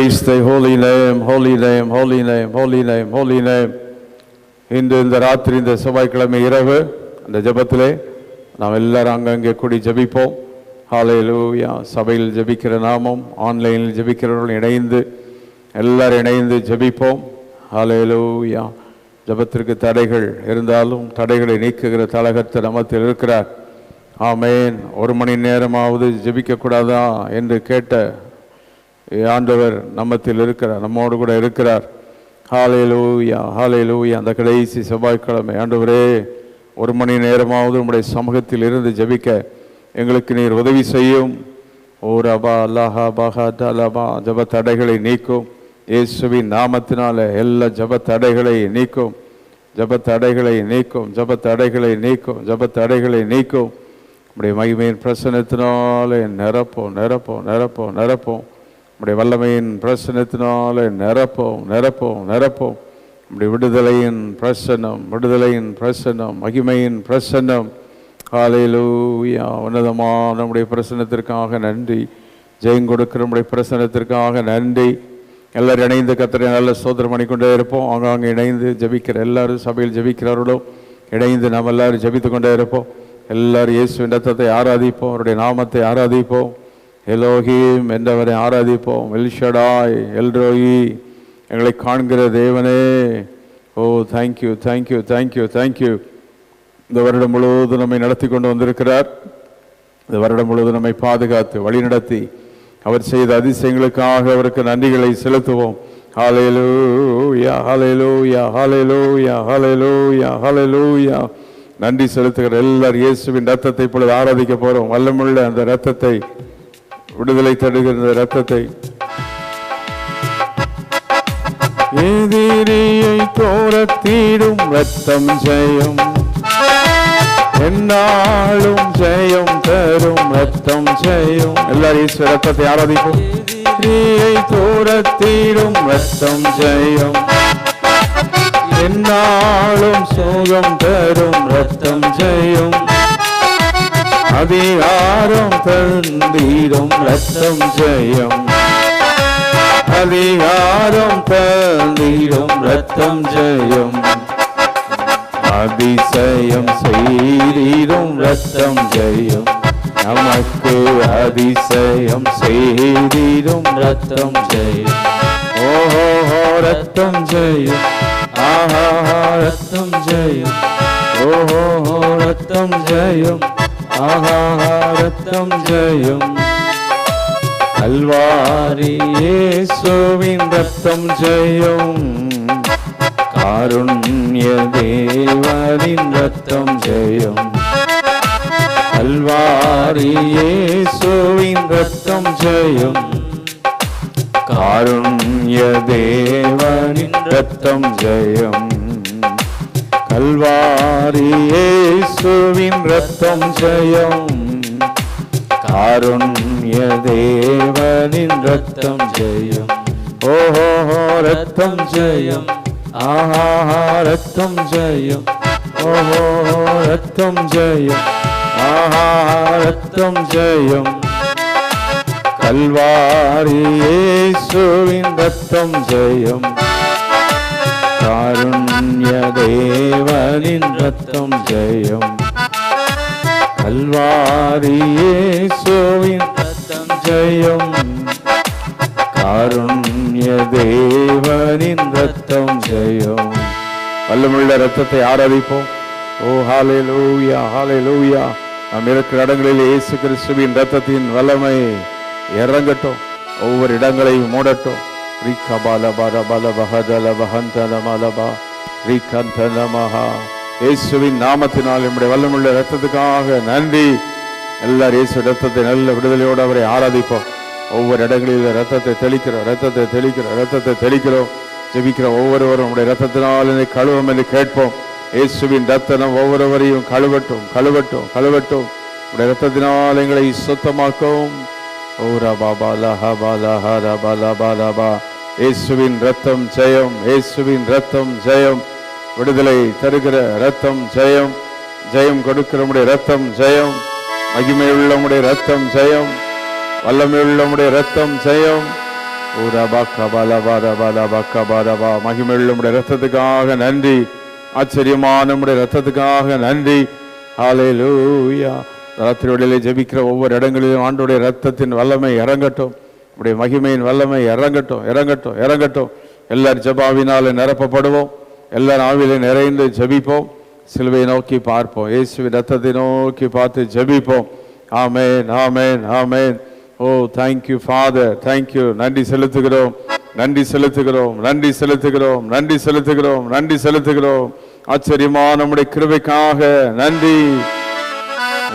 Praise thy holy name, holy name, holy name, holy name, holy name. இந்த ராத்திரி இந்த செவ்வாய்க்கிழமை இரவு அந்த ஜெபத்திலே நாம் எல்லாரும் அங்கங்கே கூடி ஜெபிப்போம். ஹல்லேலூயா. சபையில் ஜெபிக்கிற நாமும் ஆன்லைனில் ஜெபிக்கிறவர்கள் இணைந்து எல்லாரும் இணைந்து ஜெபிப்போம். ஹல்லேலூயா. ஜெபத்திற்கு தடைகள் இருந்தாலும் தடைகளை நீக்குகிற தலகர்த்தர் நமத்தில் இருக்கிறார். ஆமேன். 1 மணி நேரமாவது ஜெபிக்கக்கூடாதா என்று கேட்ட ஆண்டவர் நம்மத்தில் இருக்கிறார், நம்மோடு கூட இருக்கிறார். ஹல்லேலூயா, ஹல்லேலூயா. அந்த கடைசி செவ்வாய்க்கிழமை ஆண்டவரே 1 மணி நேரமாவது நம்முடைய சமூகத்தில் இருந்து ஜெபிக்க எங்களுக்கு நீர் உதவி செய்யும். ஓ ரபா அல்லாஹா பாஹா தலபா. ஜப தடைகளை நீக்கும் இயேசுவின் நாமத்தினால. எல்லா ஜப தடைகளை நீக்கும், ஜப தடைகளை நீக்கும், ஜப தடைகளை நீக்கும், ஜப தடைகளை நீக்கும். நம்முடைய மகிமையின் பிரசன்னத்தினாலே நிரப்போம், நிரப்போம், நிரப்போம், நிரப்போம். நம்முடைய வல்லமையின் பிரசன்னத்தினாலே நிரப்போம், நிரப்போம், நிரப்போம். நம்முடைய விடுதலையின் பிரசன்னம், விடுதலையின் பிரசன்னம், மகிமையின் பிரசன்னம். ஹல்லேலூயா. உன்னதமான நம்முடைய பிரசன்னத்திற்காக நன்றி. ஜெயம் கொடுக்கிற நம்முடைய பிரசன்னத்திற்காக நன்றி. எல்லாரும் இணைந்து கர்த்தரை நல்ல ஸ்தோத்திரம் பண்ணிக்கொண்டே இருப்போம். ஆங்காங்கே இணைந்து ஜெபிக்கிற எல்லாரும், சபையில் ஜெபிக்கிறவர்களும் இணைந்து நாம் எல்லாரும் ஜெபித்து கொண்டே இருப்போம். எல்லாரும் இயேசுவின் இரத்தத்தை ஆராதிப்போம், அவருடைய நாமத்தை ஆராதிப்போம். எலோஹீம் என்றவரை ஆராதிப்போம். எல்ஷடாய், எல்ரோயி, எங்களை காண்கிற தேவனே. ஓ தேங்க்யூ, தேங்க்யூ, தேங்க்யூ, தேங்க்யூ. இந்த வருடம் முழுவதும் நம்மை நடத்தி கொண்டு வந்திருக்கிறார். இந்த வருடம் முழுவதும் நம்மை பாதுகாத்து வழிநடத்தி அவர் செய்த அதிசயங்களுக்காக அவருக்கு நன்றிகளை செலுத்துவோம். ஹல்லேலூயா, ஹல்லேலூயா, ஹல்லேலூயா, ஹல்லேலூயா, ஹல்லேலூயா. நன்றி செலுத்துகிற எல்லாரும் இயேசுவின் இரத்தத்தை இப்பொழுது ஆராதிக்க போறோம். வல்லமுள்ள அந்த இரத்தத்தை, விடுதலை தருகிற இரத்தத்தை. எதிரியை தோரத்தீடும் இரத்தம் ஜெயம், என்னாலும் ஜெயம் தரும் இரத்தம் ஜெயம். எல்லாரும் இயேசு இரத்தத்தை ஆராதிப்போம். எதிரியை தோரத்தீடும் இரத்தம் ஜெயம், என்னாலும் சுகம் தரும் இரத்தம் ஜெயம். அதிகாரம் தந்திடும் இரத்தம் ஜெயம், அதிகாரம் தந்திடும் இரத்தம் ஜெயம். அதிசயம் செய்திடும் இரத்தம் ஜெயம், நமக்கு அதிசயம் செய்திடும் இரத்தம் ஜெயம். ஓஹோ இரத்தம் ஜெயம், ஆஹா இரத்தம் ஜெயம். ஓஹோ இரத்தம் ஜெயம், ஆஹா இரத்தம் ஜெயம். கல்வாரி இயேசுவின் இரத்தம் ஜெயம், காருண்ய தேவனின் இரத்தம் ஜெயம். கல்வாரி இயேசுவின் இரத்தம் ஜெயம், காருண்ய தேவனின் இரத்தம் ஜெயம். கல்வாரி இயேசுவின் இரத்தம் ஜெயம், காருண்ய தேவனின் இரத்தம் ஜெயம். ஓஹோ இரத்தம் ஜெயம், ஆஹா இரத்தம் ஜெயம். ஓஹோ இரத்தம் ஜெயம், ஆஹா இரத்தம் ஜெயம். கல்வாரி இயேசுவின் இரத்தம் ஜெயம், காருண்ய தேவனின் இரத்தம் ஜெயம். கல்வாரி இயேசுவின் இரத்தம் ஜெயம், காருண்ய தேவனின் இரத்தம் ஜெயம். வல்லமுள்ள இரத்தத்தை ஆராதிப்போம். ஓ ஹல்லேலூயா, ஹல்லேலூயா. நாம் இருக்கிற இடங்களில் இயேசு கிறிஸ்துவின் இரத்தத்தின் வல்லமை இறங்கட்டும், ஒவ்வொரு இடங்களையும் மூடட்டும். இயேசுவின் நாமத்தினால் நம்முடைய வல்லமுள்ள இரத்தத்துக்காக நன்றி. எல்லாரும் இயேசு இரத்தத்தை நல்ல விடுதலையோடு அவரை ஆராதிப்போம். ஒவ்வொரு இடங்களில் இரத்தத்தை தெளிக்கிறோம், இரத்தத்தை தெளிக்கிறோம், இரத்தத்தை தெளிக்கிறோம். ஜெபிக்கிற ஒவ்வொருவரும் நம்முடைய இரத்தத்தினால் என்னை கழுவும் என்று கேட்போம். இயேசுவின் இரத்தம் ஒவ்வொருவரையும் கழுவட்டும், கழுவட்டும், கழுவட்டும். நம்முடைய இரத்தத்தினால் எங்களை சுத்தமாக்கும். ஓ ரபா பாலஹா பாலஹா ரபா லபா லபா. இயேசுவின் இரத்தம் ஜெயம், இயேசுவின் இரத்தம் ஜெயம். விடுதலை தருகிற இரத்தம் ஜெயம், ஜெயம் கொடுக்கிற நம்முடைய இரத்தம் ஜெயம். மகிமையுள்ள நம்முடைய இரத்தம் ஜெயம், வல்லமையுள்ள நம்முடைய இரத்தம் ஜெயம். மகிமையுள்ள உம்முடைய இரத்தத்துக்காக நன்றி. ஆச்சரியமான உம்முடைய இரத்தத்துக்காக நன்றி. ஹல்லேலூயா. ராத்திரியோடிலே ஜெபிக்கிற ஒவ்வொரு இடங்களிலும் ஆண்டவருடைய இரத்தத்தின் வல்லமை இறங்கட்டும். உடைய மகிமையின் வல்லமை இறங்கட்டும், இறங்கட்டும், இறங்கட்டும். எல்லாரும் ஜெபாவினாலே நிரப்பப்படுவோம். எல்லாரும் ஆவிலே நிறைந்து ஜெபிப்போம். சிலுவை நோக்கி பார்ப்போம். இயேசுவின் இரத்தத்தை நோக்கி பார்த்து ஜெபிப்போம். ஆமென், ஆமென், ஆமென். ஓ தேங்க்யூ ஃபாதர், தேங்க்யூ. நன்றி செலுத்துகிறோம், நன்றி செலுத்துகிறோம், நன்றி செலுத்துகிறோம், நன்றி செலுத்துகிறோம், நன்றி செலுத்துகிறோம். ஆச்சரியமான நம்முடைய கிருபைக்காக நன்றி.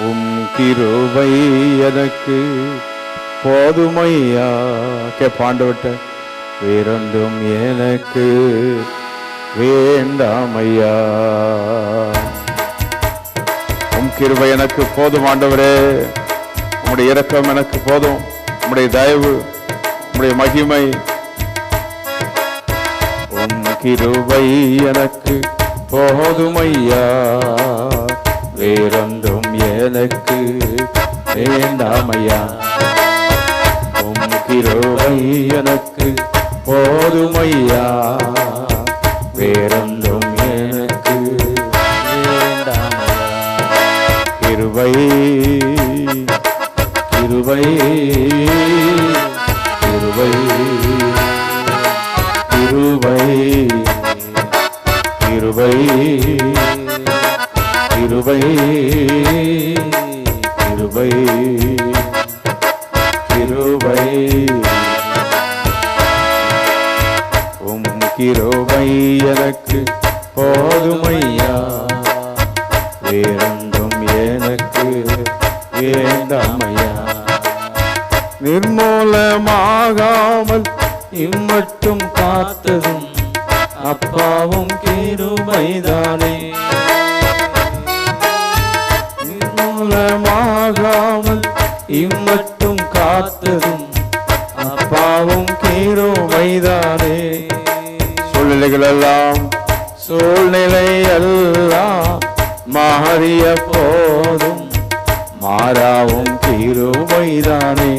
உம் கிருபை எனக்கு போதுமையா. கேப்பாண்டவட்ட வேறொன்றும் எனக்கு வேண்டாமையா. உம் கிருபை எனக்கு போதும் ஆண்டவரே. உம்முடைய இரக்கம் எனக்கு போதும். உம்முடைய தயவு, உம்முடைய மகிமை. உம் கிருபை எனக்கு போதுமையா. வேறொன்றும் எனக்கு வேண்டாமையா. உம் கிருபை எனக்கு போதுமையா. வேறொன்றும் எனக்கு வேண்டாமையா. கிருபை, கிருபை, கிருபை, கிருபை, கிருபை, கிருபை, கிருபை, கிருபை. உம் கிருபை எனக்கு போதுமையா. வேறொன்றும் எனக்கு வேண்டாமையா. நிர்மூலமாகாமல் இம்மட்டும் காத்ததும் அப்பாவும் கிருபைதானே. நிர்மூலமாகாமல் இம்மட்டும் காத்ததும் அப்பாவும் கிருபைதானே. சூழ்நிலைகள் எல்லாம், சூழ்நிலை எல்லாம் மாறிய போதும் மாறாவும் கிருபைதானே.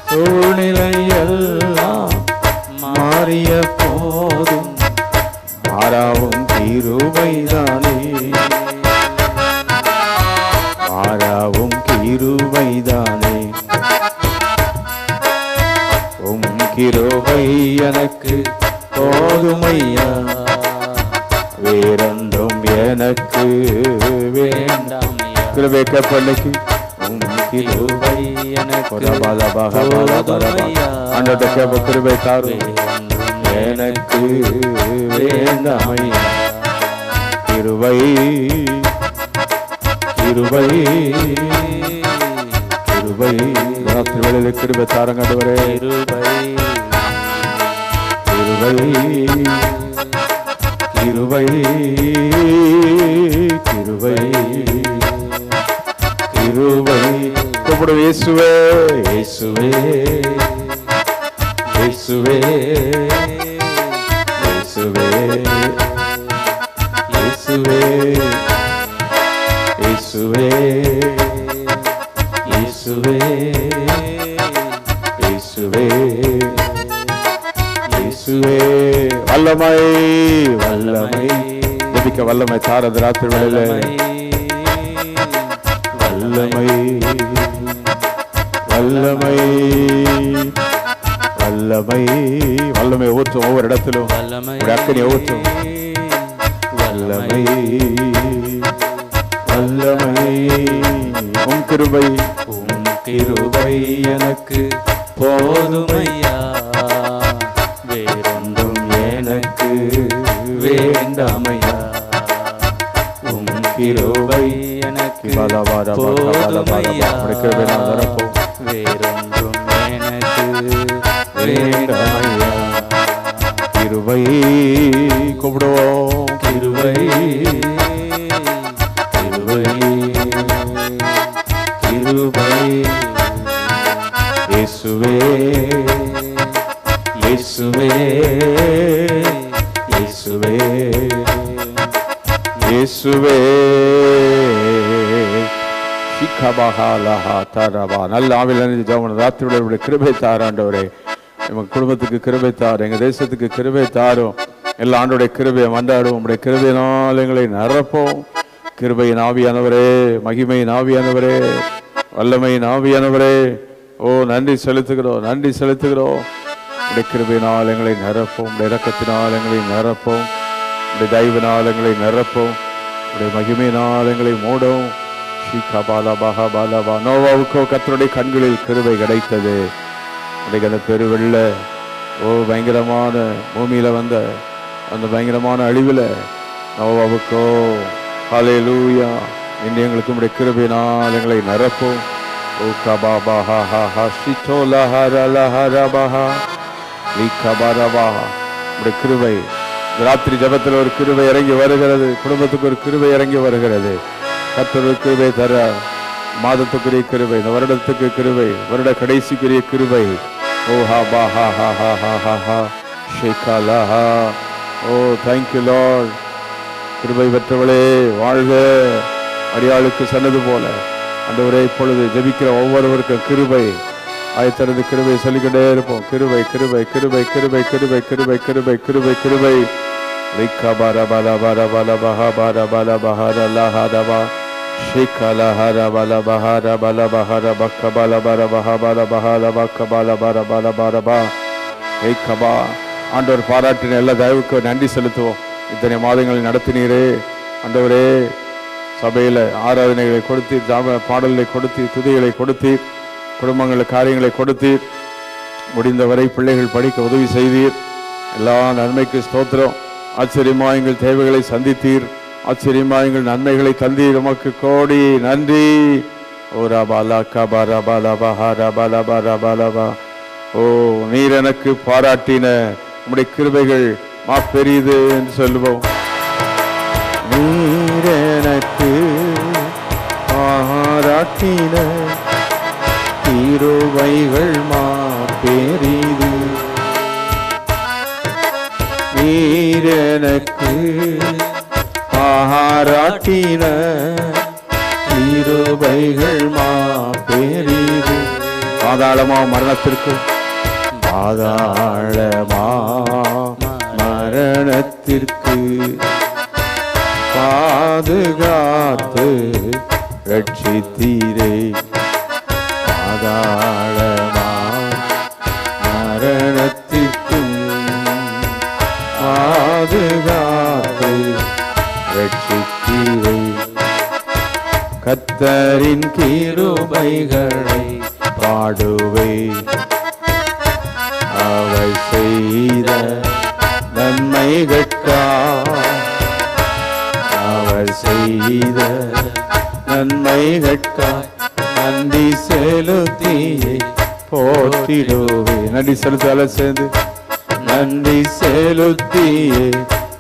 சூழ்நிலை எல்லாம் மாறிய போதும் மாறாவும் கிருபைதானே. மாறாவும் கிருபைதானே. உம் கிருபை எனக்கு போதுமையா. வேறொன்றும் எனக்கு வேண்டாமையா. கிருபை கப்பலுக்கு உம் கிருபை எனக்கு போதுமையா. ஆண்டவரே கேப்ப கிருபை தாரும். எனக்கு வேண்டாமையா. கிருபை, கிருபை, கிருபை. ராத்திரி வேளையில் கிருபை தாருங்க ஆண்டவரே. கிருபை, கிருபை, கிருபை, கிருபை. கூப்பிடுவோம். இயேசுவே, இயேசுவே, இயேசுவே, இயேசுவே, இயேசுவே, இயேசுவே, இயேசுவே, இயேசுவே, இயேசுவே. வல்லமை, வல்லமை. ஜெபிக்க வல்லமை தாரது ராத்திரி வேளையிலே. வல்லமை, வல்லமை, வல்லமை, வல்லமை ஊற்றும். ஒவ்வொரு இடத்திலும் அக்கனியை ஊற்றும். வல்லமை, வல்லமை. உம் கிருபை, உம் கிருபை எனக்கு போதுமையா. வேறொன்றும் எனக்கு வேண்டாமையா. உம் கிருபை எனக்கு போதுமையா. வேறொன்றும் எனக்கு வேண்டாமையா. கிருபை. கூப்பிடுவோம். கிருபை, கிருபை, கிருபை. இயேசுவே, இயேசுவே, இயேசுவே, இயேசுவே. நல்ல ஆவியில் ஜெபம் ராத்திரியோட கிருபை தார் ஆண்டவரே. எங்க குடும்பத்துக்கு கிருபை தார், எங்க தேசத்துக்கு கிருபை தாரும். எல்லா ஆண்டோடைய கிருபையை மண்டாடும். உங்களுடைய கிருபையினால் எங்களை நிரப்போம். கிருபையின் ஆவியானவரே, மகிமையின் ஆவியானவரே, வல்லமையின் ஆவியானவரே, ஓ நன்றி செலுத்துகிறோம், நன்றி செலுத்துகிறோம். உடைய கிருபையினால் எங்களை நிரப்போம், உடைய இரக்கத்தினால் எங்களை நிரப்போம், உடைய தயவினால் எங்களை நிரப்போம், உடைய மகிமையினால் எங்களை மூடும். நோவாவுக்கோ கர்த்தருடைய கண்களில் கிருபை கிடைத்தது. உடைய அந்த பெருவெள்ள பயங்கரமான பூமியில வந்த அந்த பயங்கரமான அழிவில் நோவாவுக்கோ ஹல்லேலூயா இன்று எங்களுக்கு உடைய கிருபையினால் எங்களை நிரப்போம். ஓ கிருபை ராத்திரி ஜபத்தில் ஒரு கிருபை இறங்கி வருகிறது. குடும்பத்துக்கு ஒரு கிருபை இறங்கி வருகிறது. கர்த்தர் கிருபை தர மாதத்துக்குரிய கிருபை, இந்த வருடத்துக்கு கிருபை, வருட கடைசிக்குரிய கிருபை. ஓ ஹா பா ஹா ஹா ஹா ஹா ஹா ஹா ஷேகாலா ஹா. ஓ தேங்க்யூ லார்ட். கிருபை பெற்றவளே வாழ்க. அடியாளுக்கு சொன்னது போல ஆண்டவரே இப்பொழுது ஜெபிக்கிற ஒவ்வொருவருக்கும் கிருபை ஆயத்தரது கிருபை சொல்லிக்கிட்டே இருப்போம். கிருபை கிருபை கிருபை கிருபை கிருபை கிருபை கிருபை கிருபை கிருபை. ஆண்டவர் பாராட்டின எல்லா தயவுக்கு நன்றி செலுத்துவோம். இத்தனை மாதங்களை நடத்தினீரே ஆண்டவரே. சபையில் ஆராதனைகளை கொடுத்து, பாடல்களை கொடுத்து, துதிகளை கொடுத்து, குடும்பங்கள் காரியங்களை கொடுத்து, முடிந்தவரை பிள்ளைகள் படிக்க உதவி செய்தீர். எல்லா நன்மைக்கு ஸ்தோத்திரம். ஆச்சரியமா எங்கள் தேவைகளை சந்தித்தீர். ஆச்சரியமா எங்கள் நன்மைகளை தந்தீர். உமக்கு கோடி நன்றி. ஓ நீர் எனக்கு பாராட்டின உம்முடைய கிருபைகள் மாப்பெரியது என்று சொல்லுவோம். நீர் எனக்கு பாராட்டின கிருபைகள் மாப்பெரியது. நீர் எனக்கு பாராட்டின கிருபைகள் மாப்பெரியது. பாதாளமா மரணத்திற்கு, பாதாளமா மரணத்திற்கு பாதுகாத்து ரட்சித்தீரே. பாதாளமா மரணத்திற்கும் பாதுகாத்து ரட்சித்தீரே. கர்த்தரின் கிருபைகளை பாடுவே. அவர் செய்த நன்மைகளுக்காக, அவர் செய்த நன்மைகளுக்காக நன்றி செலுத்தியே போற்றிடுவே. நன்றி செலுத்தால சேர்ந்து நன்றி செலுத்தியே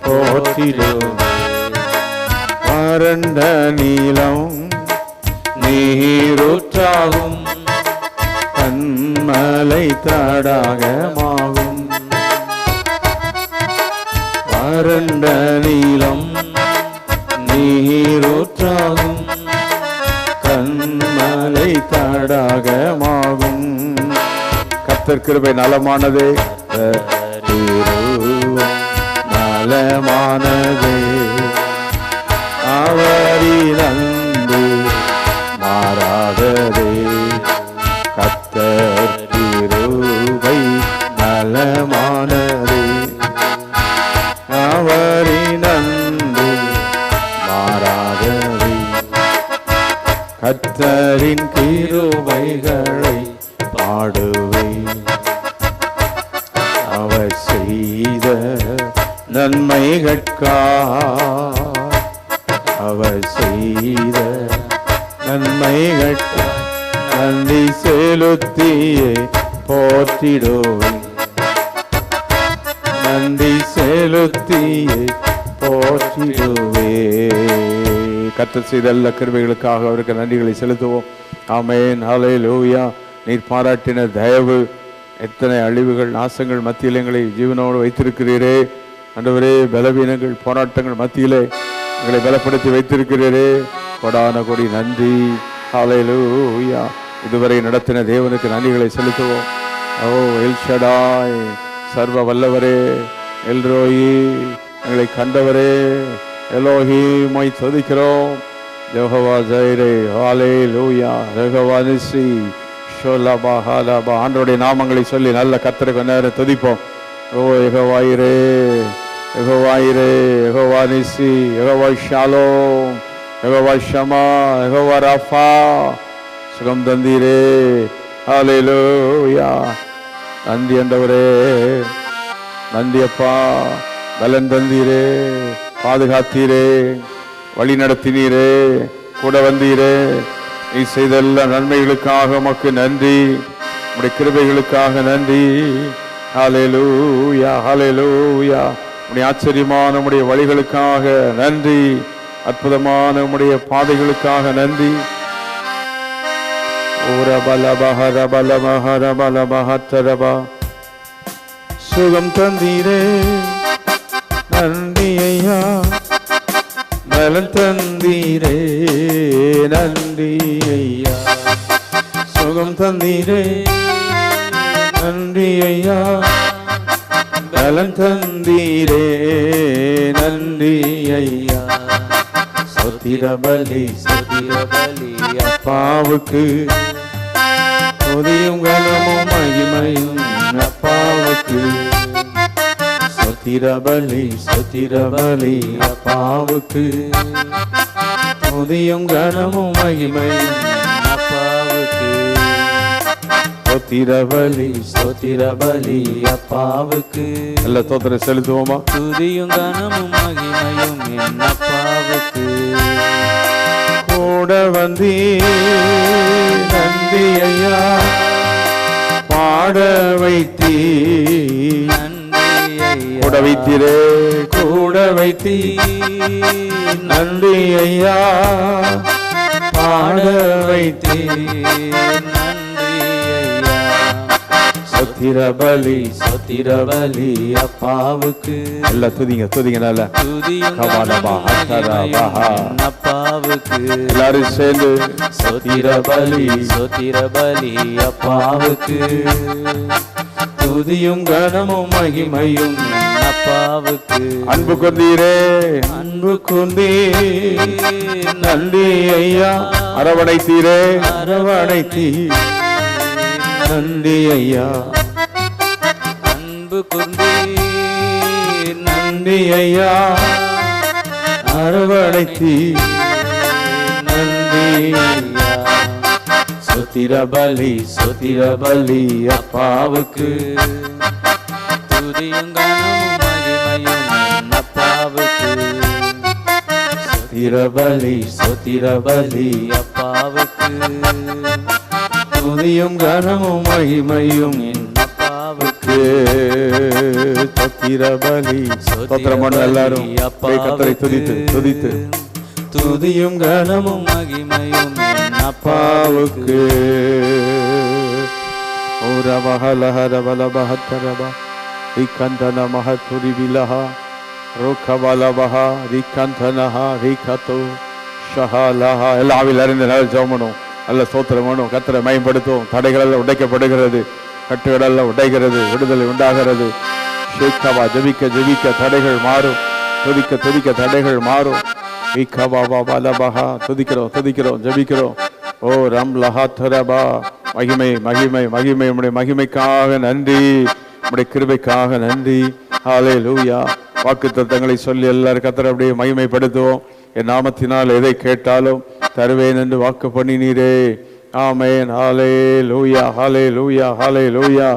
போற்றிடுவே. வறண்ட நீளம் நீரூற்றாகும், கண்மலை தடாகமாகும். வறண்ட நீளம் நீரூற்றாகும், கண்மலை தடாகமாகும். கர்த்தர் கிருபை நலமானதே, நலமானதே. அவரின் அன்பு மாறாததே. கர்த்தர் கிருபை நலமானதே. அவரின் அன்பு மாறாததே. கர்த்தரின் கிருபைகளை பாடுவே. அவர் செய்த நன்மைகளுக்காக, அவர் செய்த நன்மைகளுக்காக நன்றி செலுத்தியே போற்றிடுவே. நன்றி செலுத்தியே போற்றிடுவே. கர்த்தர் செய்த எல்லா கிருபைகளுக்காக அவருக்கு நன்றிகளை செலுத்துவோம். ஆமென், ஹல்லேலூயா. நீர் பாராட்டின தயவு, எத்தனை அழிவுகள் நாசங்கள் மத்தியில் எங்களை ஜீவனோடு வைத்திருக்கிறீரே ஆண்டவரே. பலவீனங்கள் போராட்டங்கள் மத்தியிலே எங்களை பலப்படுத்தி வைத்திருக்கிறீரே. கொடான கொடி நன்றி. ஹல்லேலூயா. இதுவரை நடத்தின தேவனுக்கு நன்றிகளை செலுத்துவோம். ஓ எல் ஷடாய், சர்வ வல்லவரே, எல்ரோயி, எங்களை கண்டவரே, எலோஹீமை துதிக்கிறோம். யெகோவா ஜைரே, ஹல்லேலூயா. யெகோவா நிசி, ஷோலபா ஹலபா. ஆண்டவருடைய நாமங்களை சொல்லி நல்ல கர்த்தரை கொஞ்ச நேரம் துதிப்போம். ஓ யெகோவா இரே, யெகோவா இரே, யெகோவா நிசி, யெகோவா ஷாலோம், யெகோவா ஷமா, யெகோவா ராஃபா, சுகம் தந்தீரே. ஹல்லேலூயா. நன்றி ஆண்டவரே, நன்றி அப்பா. பலன் தந்தீரே, பாதுகாத்தீரே, வழி நடத்தினீரே, கூட வந்தீரே. நீ செய்த எல்லா நன்மைகளுக்காக உமக்கு நன்றி, உம்முடைய கிருபைகளுக்காக நன்றி. ஹல்லேலூயா, ஹல்லேலூயா. உம்முடைய ஆச்சரியமான உம்முடைய வழிகளுக்காக நன்றி, அற்புதமான உம்முடைய பாதைகளுக்காக நன்றி. சுகம் தந்தீரே, நன்றி ஐயா. பலன் தந்தீரே, நன்றி ஐயா. சுகம் தந்தீரே, நன்றி ஐயா. பலன் தந்தீரே, நன்றி ஐயா. சொத்திர பலி, சொத்திர பலி அப்பாவுக்கு, துதியும் கனமும் மகிமையும் அப்பாவுக்கு. சொத்திர பலி, சொத்திர பலி அப்பாவுக்கு, துதியும் கனமும் மகிமையும் அப்பாவுக்கு. சொத்திர பலி, சொத்திர பலி அப்பாவுக்கு. எல்லா தோத்திரம் செலுத்துவோமா? துதியும் கனமும் மகிமையும் என் அப்பாவுக்கு. கூட வந்தீ, நன்றி ஐயா. பாட வைத்தீ, கூட வைத்தீரே, கூட வைத்தீ, நன்றி ஐயா. பாட வைத்தீ, நன்றி ஐயா. சொத்திர பலி, சொத்திர பலி அப்பாவுக்கு. எல்லா துதிங்க, துதிங்க நல்ல. அப்பாவுக்கு எல்லாரும் சேர்ந்து சொத்திர பலி, சொத்திர பலி அப்பாவுக்கு. துதியும் கனமும் மகிமையும் அப்பாவுக்கு. அன்பு கொண்டீரே, அன்பு கொண்டீ, நன்றி ஐயா. அரவணைத்தீரே, அரவணைத்தீ, நன்றி ஐயா. அன்பு கொண்டீ, நன்றி ஐயா. அரவணைத்தீ, நன்றி ஐயா. சொத்திர பலி, சொத்திர பலி அப்பாவுக்கு. துதியும் கனமும் மகிமையும் அப்பாவுக்கு. சொத்திர பலி, சொத்திர பலி அப்பாவுக்கு. துதியும் கனமும் மகிமையும் அப்பாவுக்கு. சொத்திர பலி, சொத்திரம் எல்லாரும் கர்த்தரை துதித்து துதித்து. துதியும் கனமும் மகிமையும் அப்பாவுக்கு. ஓரவஹலஹரவலபஹத்தரபா ரிகந்தன மஹதுரி விலஹா ரோகவலபஹா ரிகந்தனஹா ரிகதோ ஷஹலஹா. எல்லாவில் அறிந்த நல்ல ஜெபமனும் நல்ல ஸ்தோத்திரமனும் கர்த்தரை மகிமைப்படுத்துவோம். தடைகளெல்லாம் உடைக்கப்படுகிறது, கட்டுகளெல்லாம் உடைகிறது, விடுதலை உண்டாகிறது. ஷேக்கவா, ஜபிக்க ஜபிக்க தடைகள் மாறும், துதிக்க துதிக்க தடைகள் மாறும். துதிக்கிறோம் துதிக்கிறோம் ஜபிக்கிறோம். ஓ ரம் லஹா தரபா. மகிமை மகிமை மகிமை, உம்முடைய மகிமைக்காக நன்றி, உம்முடைய கிருபைக்காக நன்றி. ஹல்லேலூயா. வாக்குத்தத்தங்களை சொல்லி எல்லாரும் கர்த்தரை அப்படியே மகிமைப்படுத்துவோம். என் நாமத்தினால் எதை கேட்டாலும் தருவேன் என்று வாக்கு பண்ணினீரே. ஆமென். ஹல்லேலூயா, ஹல்லேலூயா, ஹல்லேலூயா.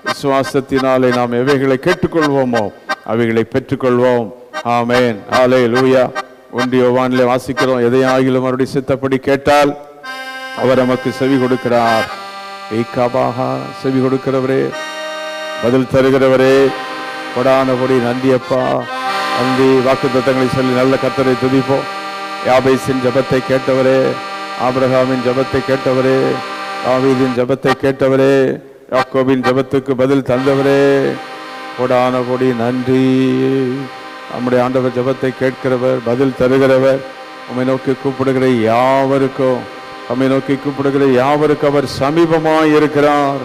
விசுவாசத்தினாலே நாம் எவைகளை கேட்டுக்கொள்வோமோ அவைகளை பெற்றுக்கொள்வோம். ஆமென். ஹல்லேலூயா. 1 யோவானிலே வாசிக்கிறோம், எதையாகிலும் அவருடைய சித்தப்படி கேட்டால் அவர் நமக்கு செவி கொடுக்கிறார். செவி கொடுக்கிறவரே, பதில் தருகிறவரே, கொடானபடி நன்றி அப்பா, நன்றி. வாக்குத்தத்தங்களை சொல்லி நல்ல கர்த்தரை துதிப்போம். யாபேசின் ஜெபத்தை கேட்டவரே, ஆபிரகாமின் ஜெபத்தை கேட்டவரே, தாவீதின் ஜெபத்தை கேட்டவரே, யாக்கோபின் ஜெபத்துக்கு பதில் தந்தவரே, கொடானபடி நன்றி. நம்முடைய ஆண்டவர் ஜெபத்தை கேட்கிறவர், பதில் தருகிறவர். உம்மை நோக்கி கூப்பிடுகிற யாவருக்கும் நம்மை நோக்கி கூப்பிடுகிற யாவருக்கு அவர் சமீபமாய் இருக்கிறார்.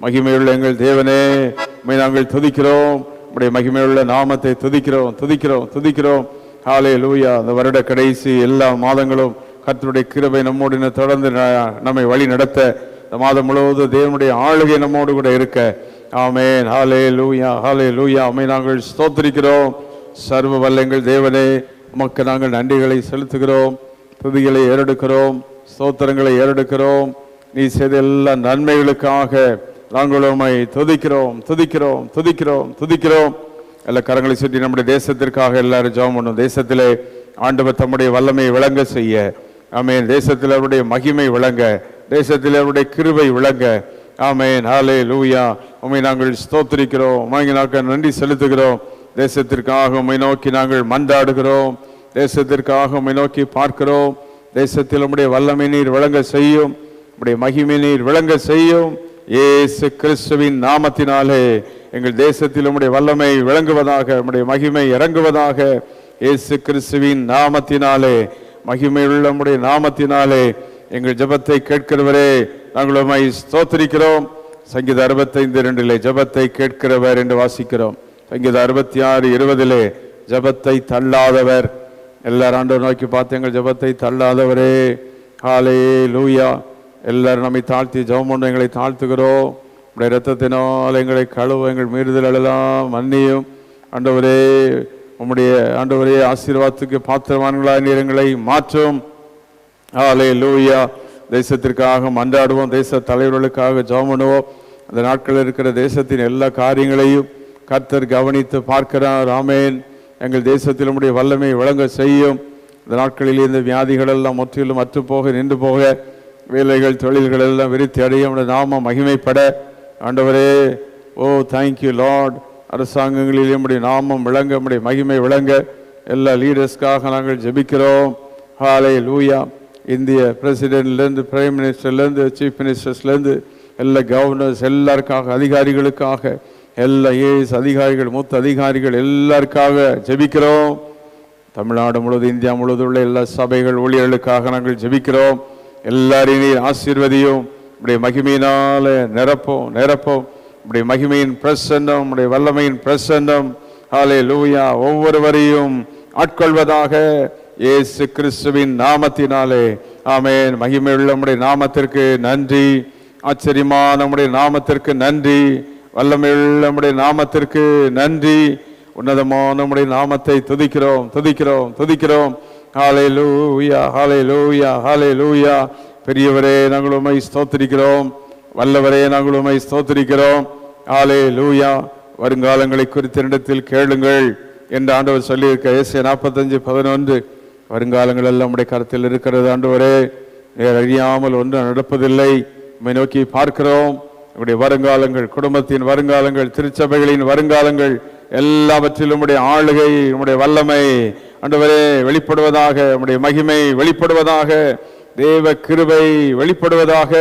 மகிமையுள்ள எங்கள் தேவனே, நாங்கள் துதிக்கிறோம். உம்முடைய மகிமையுள்ள நாமத்தை துதிக்கிறோம் துதிக்கிறோம் துதிக்கிறோம். ஹல்லேலூயா. அந்த வருட கடைசி எல்லா மாதங்களும் கர்த்தருடைய கிருபை நம்மோடு தொடர்ந்து நம்மை வழி நடத்த, இந்த மாதம் முழுவதும் தேவனுடைய ஆளுகை நம்மோடு கூட இருக்க. ஆமென். ஹல்லேலூயா ஹல்லேலூயா. உம்மை நாங்கள் ஸ்தோத்திரிக்கிறோம். சர்வ வல்ல எங்கள் தேவனே, உமக்கு நாங்கள் நன்றிகளை செலுத்துகிறோம், துதிகளை ஏறெடுக்கிறோம், ஸ்தோத்திரங்களை ஏறெடுக்கிறோம். நீ செய்த எல்லா நன்மைகளுக்காக நாங்கள் உம்மை துதிக்கிறோம் துதிக்கிறோம் துதிக்கிறோம் துதிக்கிறோம். எல்லா கரங்களை சுற்றி நம்முடைய தேசத்திற்காக எல்லாரும் ஜெபம் பண்ணும். தேசத்திலே ஆண்டவர் தம்முடைய வல்லமையை விளங்க செய்ய, ஆமென். தேசத்தில் அவருடைய மகிமை விளங்க, தேசத்தில் அவருடைய கிருபை விளங்க. ஆமென். ஹல்லேலூயா. உம்மை நாங்கள் ஸ்தோத்திரிக்கிறோம், உம்மை நாங்கள் நன்றி செலுத்துகிறோம். தேசத்திற்காக உம்மை நோக்கி நாங்கள் மன்றாடுகிறோம், தேசத்திற்காக உம்மை நோக்கி பார்க்கிறோம். தேசத்தில் உம்முடைய வல்லமை நீர் விளங்க செய்யும், உம்முடைய மகிமை நீர் விளங்க செய்யும். இயேசு கிறிஸ்துவின் நாமத்தினாலே எங்கள் தேசத்தில் உம்முடைய வல்லமை விளங்குவதாக, உம்முடைய மகிமை இறங்குவதாக. இயேசு கிறிஸ்துவின் நாமத்தினாலே, மகிமையுள்ள உம்முடைய நாமத்தினாலே எங்கள் ஜெபத்தை கேட்கிறவரே, நாங்கள் உம்மை ஸ்தோத்திரிக்கிறோம். சங்கீதம் 65:2 ஜெபத்தை கேட்கிறவர் என்று வாசிக்கிறோம். சங்கீதம் 66:20 ஜெபத்தை தள்ளாதவர். எல்லாரும் ஆண்டவர் நோக்கி பார்த்து, எங்கள் ஜெபத்தை தள்ளாதவரே. ஹல்லேலூயா. எல்லாரும் நம்மை தாழ்த்தி ஜெபம் பண்ண எங்களை தாழ்த்துகிறோம். உடைய இரத்தத்தினால் எங்களை கழுவ, எங்கள் மீறுதல் எல்லாம் மன்னியும். ஆண்டவரே, உம்முடைய ஆண்டவரே ஆசீர்வாதத்துக்கு பாத்திரவான்களாய் நீர் எங்களை மாற்றும். ஹல்லேலூயா. தேசத்திற்காக மன்றாடுவோம், தேச தலைவர்களுக்காக ஜெபம் பண்ணுவோம். அந்த நாட்களில் இருக்கிற தேசத்தின் எல்லா காரியங்களையும் கர்த்தர் கவனித்து பார்க்கிறார். ஆமென். எங்கள் தேசத்தில் உம்முடைய வல்லமை விளங்க செய்யும். இந்த நாட்களில் இந்த வியாதிகள் எல்லாம் முற்றிலும் அற்று போக, நின்று போக, வேலைகள் தொழில்கள் எல்லாம் விருத்தி அடைய, உம்முடைய நாமம் மகிமைப்பட. ஆண்டவரே, ஓ தேங்க்யூ லார்ட். அரசாங்கங்களில் உம்முடைய நாமம் விளங்க, உம்முடைய மகிமை விளங்க. எல்லா லீடர்ஸ்க்காக நாங்கள் ஜெபிக்கிறோம். ஹல்லேலூயா. இந்திய பிரசிடென்ட்லேருந்து, பிரைம் மினிஸ்டர்லேருந்து, சீஃப் மினிஸ்டர்ஸ்லேருந்து, எல்லா கவர்னர்ஸ் எல்லாருக்காக, அதிகாரிகளுக்காக, எல்லா ஏஎஸ் அதிகாரிகள், மூத்த அதிகாரிகள் எல்லாருக்காக ஜெபிக்கிறோம். தமிழ்நாடு முழுவதும், இந்தியா முழுவதும் உள்ள எல்லா சபைகள் ஊழியர்களுக்காக நாங்கள் ஜெபிக்கிறோம். எல்லாரையும் நீர் ஆசீர்வதியும், உடைய மகிமையினால நிரப்போம் நிரப்போம். உடைய மகிமையின் பிரசன்னம், உடைய வல்லமையின் பிரசன்னம், ஹல்லேலூயா, ஒவ்வொருவரையும் ஆட்கொள்வதாக இயேசு கிறிஸ்துவின் நாமத்தினாலே. ஆமென். மகிமையுள்ள உம்முடைய நாமத்திற்கு நன்றி, ஆச்சரியமான உம்முடைய நாமத்திற்கு நன்றி, வல்லமையுள்ள உம்முடைய நாமத்திற்கு நன்றி. உன்னதமான உம்முடைய நாமத்தை துதிக்கிறோம் துதிக்கிறோம் துதிக்கிறோம். ஹல்லேலூயா ஹல்லேலூயா ஹல்லேலூயா. பெரியவரே, நாங்கள் உம்மை ஸ்தோத்திரிக்கிறோம். வல்லவரே, நாங்கள் உம்மை ஸ்தோத்திரிக்கிறோம். ஹல்லேலூயா. வருங்காலங்களை குறித்த இடத்தில் கேளுங்கள் என்று ஆண்டவர் சொல்லியிருக்க. ஏசாயா 45:11 வருங்காலங்கள் எல்லாம் நம்முடைய கருத்தில் இருக்கிறது. ஆண்டவரே, நேர் அறியாமல் ஒன்றும் நடப்பதில்லை. உம்மை நோக்கி பார்க்கிறோம். நம்முடைய வருங்காலங்கள், குடும்பத்தின் வருங்காலங்கள், திருச்சபைகளின் வருங்காலங்கள் எல்லாவற்றிலும் உம்முடைய ஆளுகை, உம்முடைய வல்லமை ஆண்டவரே வெளிப்படுவதாக, உம்முடைய மகிமை வெளிப்படுவதாக, தேவ கிருபை வெளிப்படுவதாக.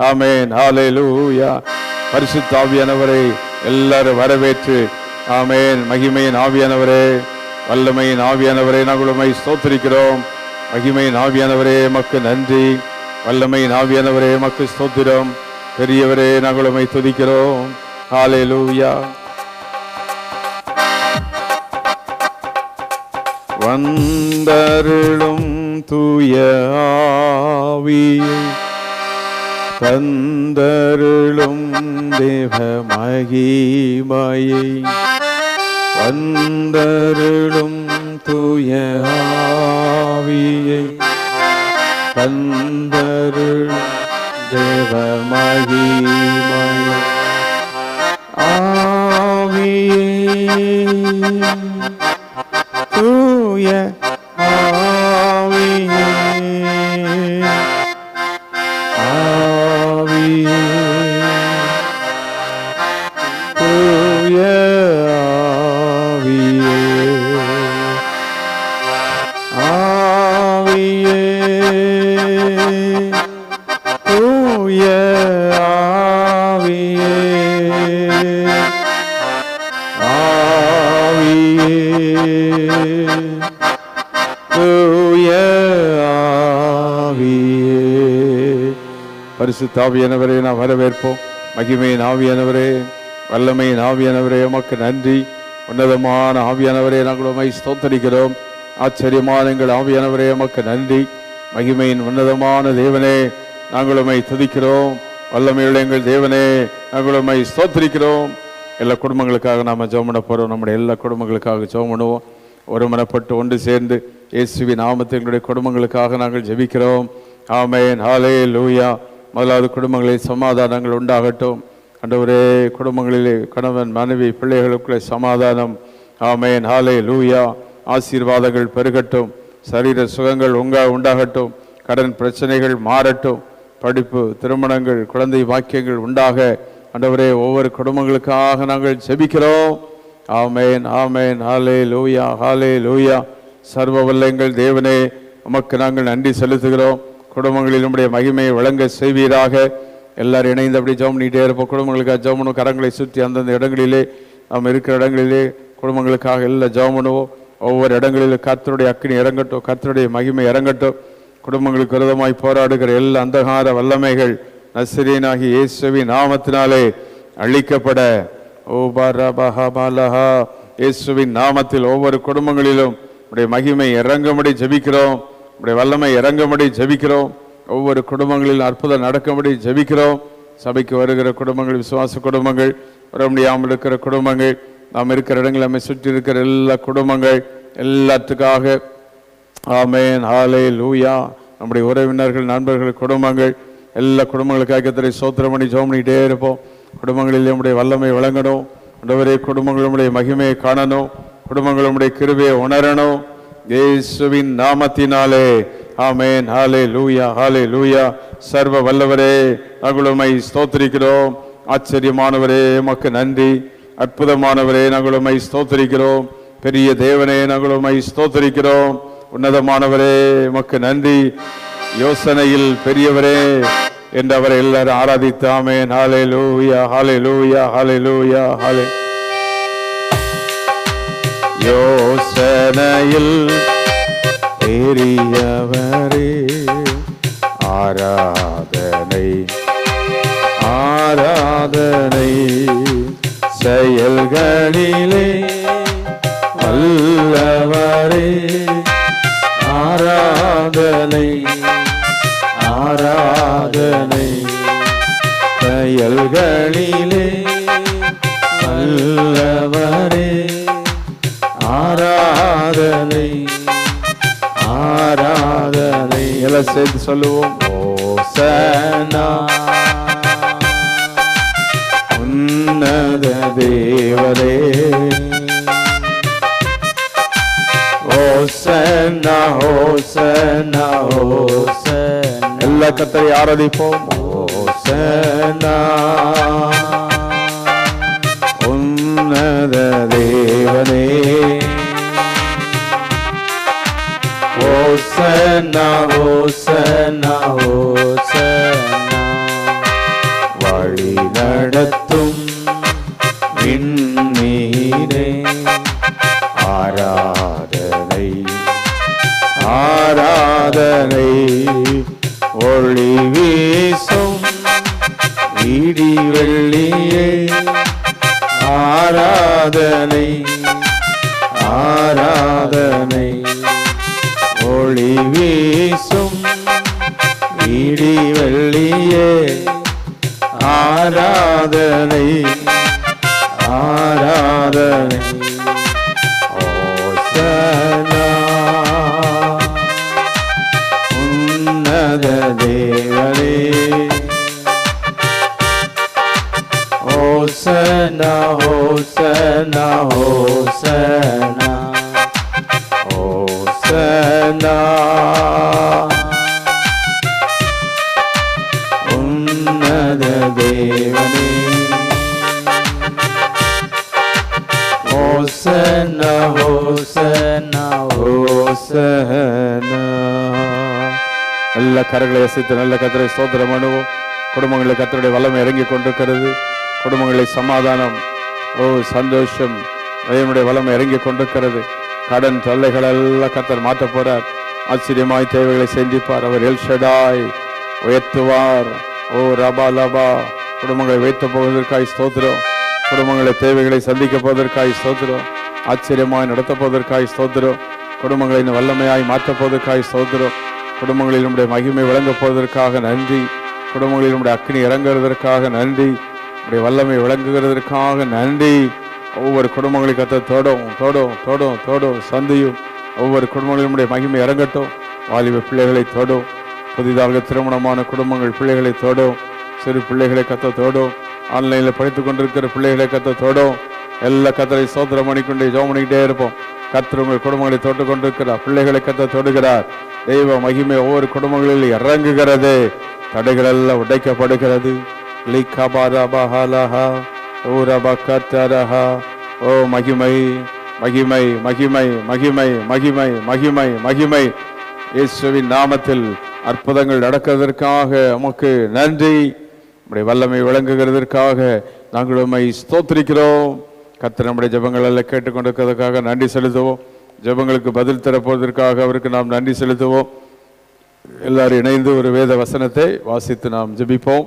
ஆமென். ஹல்லேலூயா. பரிசுத்த ஆவியானவரை எல்லாரும் வரவேற்று, ஆமென். மகிமையின் ஆவியானவரே, வல்லமையின் ஆவியானவரே, நாங்கள் உம்மை ஸ்தோத்திரிக்கிறோம். மகிமையின் ஆவியானவரே, மக்கு நன்றி. வல்லமையின் ஆவியானவரே, மக்கு ஸ்தோத்திரம். பெரியவரே, நாங்கள் உம்மை துதிக்கிறோம். ஹல்லேலூயா. வந்தருளும் தூய ஆவியை தந்தருளும் தேவ மகிமையை, வந்தருளும் தூய ஆவியை தந்தருளும் தேவ மகிமையை. ஆவியே, தூய ஆவியே, ஆவியே, தூய ஆவியே, ஆவியே, தூய ஆவியே, ஆவியே, பரிசுத்த ஆவியானவரே நாம் வரவேற்போம். மகிமையின் ஆவியானவரே, வல்லமையின் ஆவியானவரே, உமக்கு நன்றி. உன்னதமான ஆவியானவரே, நாங்கள் உம்மை ஸ்தோத்தரிக்கிறோம். ஆச்சரியமான எங்கள் ஆவியானவரே, உமக்கு நன்றி. மகிமையின் உன்னதமான தேவனே, நாங்கள் உம்மை துதிக்கிறோம். வல்லமையுள்ள எங்கள் தேவனே, நாங்கள் உம்மை ஸ்தோத்தரிக்கிறோம். எல்லா குடும்பங்களுக்காக நாம் ஜெபம் பண்ண போகிறோம். நம்முடைய எல்லா குடும்பங்களுக்காக ஜெபம் பண்ணுவோம். ஒருமனப்பட்டு ஒன்று சேர்ந்து இயேசுவின் நாமத்தில் எங்களுடைய குடும்பங்களுக்காக நாங்கள் ஜெபிக்கிறோம். ஆமென், ஹல்லேலூயா. முதலாவது குடும்பங்களில் சமாதானங்கள் உண்டாகட்டும். ஆண்டவரே, குடும்பங்களிலே கணவன் மனைவி பிள்ளைகளுக்குள்ளே சமாதானம். ஆமென், ஹல்லேலூயா. ஆசீர்வாதங்கள் பெருகட்டும். சரீர சுகங்கள் உண்டாகட்டும். கடன் பிரச்சனைகள் மாறட்டும். படிப்பு, திருமணங்கள், குழந்தை வாக்கியங்கள் உண்டாக ஆண்டவரே, ஒவ்வொரு குடும்பங்களுக்காக நாங்கள் ஜெபிக்கிறோம். ஆமென், ஆமென், ஹல்லேலூயா, ஹல்லேலூயா. சர்வ வல்ல எங்கள் தேவனே, உமக்கு நாங்கள் நன்றி செலுத்துகிறோம். குடும்பங்களில் நம்முடைய மகிமையை வழங்க செய்வீராக. எல்லாரும் இணைந்து அப்படி ஜெபம் பண்ணிட்டே இருப்போம். குடும்பங்களுக்காக ஜெபம் பண்ணுவோம். கரங்களை சுற்றி அந்தந்த இடங்களிலே, நாம் இருக்கிற இடங்களிலே குடும்பங்களுக்காக எல்லாம் ஜெபம் பண்ணுவோம். ஒவ்வொரு இடங்களிலும் கர்த்தருடைய அக்கினி இறங்கட்டும், கர்த்தருடைய மகிமை இறங்கட்டும். குடும்பங்களுக்கு விரோதமாய் போராடுகிற எல்லா அந்தகார வல்லமைகள் நசரேயனாகிய இயேசுவின் நாமத்தினாலே அழிக்கப்பட. இயேசுவின் நாமத்தில் ஒவ்வொரு குடும்பங்களிலும் உடைய மகிமை இறங்கும்படி ஜெபிக்கிறோம். உடைய வல்லமை இறங்கும்படி ஜெபிக்கிறோம். ஒவ்வொரு குடும்பங்களில் அற்புதம் நடக்கும்படி ஜெபிக்கிறோம். சபைக்கு வருகிற குடும்பங்கள், விசுவாச குடும்பங்கள், வர முடியாமல் இருக்கிற குடும்பங்கள், நாம் இருக்கிற இடங்கள், நம்மை சுற்றி இருக்கிற எல்லா குடும்பங்கள் எல்லாத்துக்காக ஆமென், ஹல்லேலூயா. நம்முடைய உறவினர்கள், நண்பர்கள், குடும்பங்கள், எல்லா குடும்பங்களுக்காக கர்த்தரை ஸ்தோத்திரம் பண்ணி ஜெபம் பண்ணிட்டே இருப்போம். குடும்பங்களில் நம்முடைய வல்லமை வழங்கணும். ஆண்டவரே, குடும்பங்களுடைய மகிமையை காணணும். குடும்பங்களுடைய கிருபையை உணரணும். இயேசுவின் நாமத்தினாலே ஆமென், ஹல்லேலூயா, ஹல்லேலூயா. சர்வ வல்லவரே, நாங்கள் உம்மை ஸ்தோத்திரிக்கிறோம். ஆச்சரியமானவரே, உமக்கு நன்றி. அற்புதமானவரே, நாங்கள் உம்மை ஸ்தோத்திரிக்கிறோம். பெரிய தேவனே, நாங்கள் உம்மை ஸ்தோத்திரிக்கிறோம். உன்னதமானவரே, உமக்கு நன்றி. யோசனையில் பெரியவரே என்று அவரை எல்லாரும் ஆராதித்து ஆமென், ஹல்லேலூயா, ஹல்லேலூயா, ஹல்லேலூயா, ஹல்லே. யோசனையில் பெரியவரே, ஆராதனை, ஆராதனை. செயல்களிலே வல்லவரே, ஆராதனை, ஆராதனை. செயல்களிலே வல்லவரே, ஆராதனை, ஆராதனை. எல்லாம் சேர்த்து சொல்லுவோம். ஓசனா உன்னத தேவரே, ஓசனா, ஓசனா, ஓசனா. எல்லா கர்த்தரை ஆராதிப்போம். ஓசனா உன்னத தேவனே, ஓசனா, ஓசனா, ஓசனா. வழி நடத்தும் விண்மீனே, ஆராதனை, ஆராதனை. ஒளி வீசும் இடி வெள்ளியே, ஆராதனை, ஆராதனை. ஒளி வீசும் இடி வெள்ளியே, ஆராதனை, ஆராதனை. ஓசனா உன்னத தேவனே, ஓசனா, ஓசனா, ஓசனா, ஓசனா. உன்னத தேவனே, ஓசனா, ஓசனா, ஓசனா. எல்லா கரங்களை அசைத்து நல்ல கர்த்தரை ஸ்தோத்திரம் பண்ணுவோம். குடும்பங்களில் கர்த்தருடைய வல்லமை இறங்கி கொண்டிருக்கிறது. குடும்பங்களில் சமாதானம், சந்தோஷம், தேவனுடைய வல்லமை இறங்கி கொண்டிருக்கிறது. கடன் தொல்லைகள் எல்லாம் கர்த்தர் மாற்ற போறார். ஆச்சரியமாய் தேவைகளை சந்திப்பார். அவர் எல் ஷடாய் உயர்த்துவார். ஓ ரபா லபா, குடும்பங்களை வைத்த போவதற்காய் ஸ்தோத்திரம். குடும்பங்களை தேவைகளை சந்திக்க போவதற்காய் ஸ்தோத்திரம். ஆச்சரியமாய் நடத்த போவதற்காய் ஸ்தோத்திரம். குடும்பங்களின் வல்லமையாய் மாற்றப் போவதற்காய் ஸ்தோத்திரம். குடும்பங்களில் நம்முடைய மகிமை விளங்கப் போவதற்காக நன்றி. குடும்பங்களில் நம்முடைய அக்னி இறங்குவதற்காக நன்றி. நம்முடைய வல்லமை விளங்குகிறதற்காக நன்றி. ஒவ்வொரு குடும்பங்களை கத்த தோடும் தோடும் தோடும் தோடும் சந்தியும். ஒவ்வொரு குடும்பங்களிலும் நம்முடைய மகிமை இறங்கட்டும். வாலிப பிள்ளைகளை தோடும். புதிதாக திருமணமான குடும்பங்கள் பிள்ளைகளை தோடும். சிறு பிள்ளைகளை கத்த தோடும். ஆன்லைனில் படித்துக் கொண்டிருக்கிற பிள்ளைகளை கத்த தோடும். எல்லா கத்தரை சோதனை பண்ணிக்கொண்டே ஜெபம் பண்ணிக்கிட்டே இருப்போம். கர்த்தர் உங்கள் குடும்பங்களை தொட்டு கொண்டிருக்கிறார். பிள்ளைகளை கத்த தொடுகிறார். தெய்வ மகிமை ஒவ்வொரு குடும்பங்களில் இறங்குகிறது. தடைகள் எல்லாம் உடைக்கப்படுகிறது. ஓ மகிமை மகிமை மகிமை மகிமை மகிமை மகிமை மகிமை. இயேசுவின் நாமத்தில் அற்புதங்கள் நடக்கிறதற்காக உமக்கு நன்றி. நம்முடைய வல்லமை விளங்குகிறதற்காக நாங்கள் உம்மை ஸ்தோத்திரிக்கிறோம். கர்த்தர் நம்முடைய ஜெபங்கள் எல்லாம் கேட்டுக்கொண்டிருக்கிறதுக்காக நன்றி செலுத்துவோம். ஜெபங்களுக்கு பதில் தரப்போவதற்காக அவருக்கு நாம் நன்றி செலுத்துவோம். எல்லாரும் இணைந்து ஒரு வேத வசனத்தை வாசித்து நாம் ஜெபிப்போம்.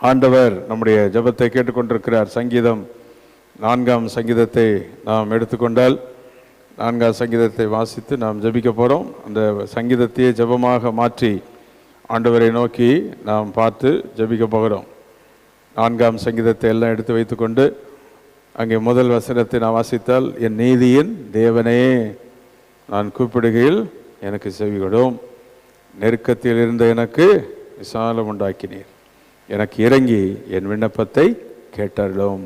ஆண்டவர் நம்முடைய ஜெபத்தை கேட்டுக்கொண்டிருக்கிறார். சங்கீதம் 4ஆம் சங்கீதத்தை நாம் எடுத்துக்கொண்டால் 4ஆம் சங்கீதத்தை வாசித்து நாம் ஜெபிக்க போகிறோம். அந்த சங்கீதத்தையே ஜெபமாக மாற்றி ஆண்டவரை நோக்கி நாம் பார்த்து ஜெபிக்க போகிறோம். 4ஆம் சங்கீதத்தை எல்லாம் எடுத்து வைத்துக்கொண்டு அங்கே முதல் வசனத்தை நான் வாசித்தால், என் நீதியின் தேவனே, நான் கூப்பிடுகையில் எனக்கு செவிகொடும். நெருக்கத்தில் இருந்த எனக்கு விசாலம் உண்டாக்கினீர். எனக்கு இறங்கி என் விண்ணப்பத்தை கேட்டருளும்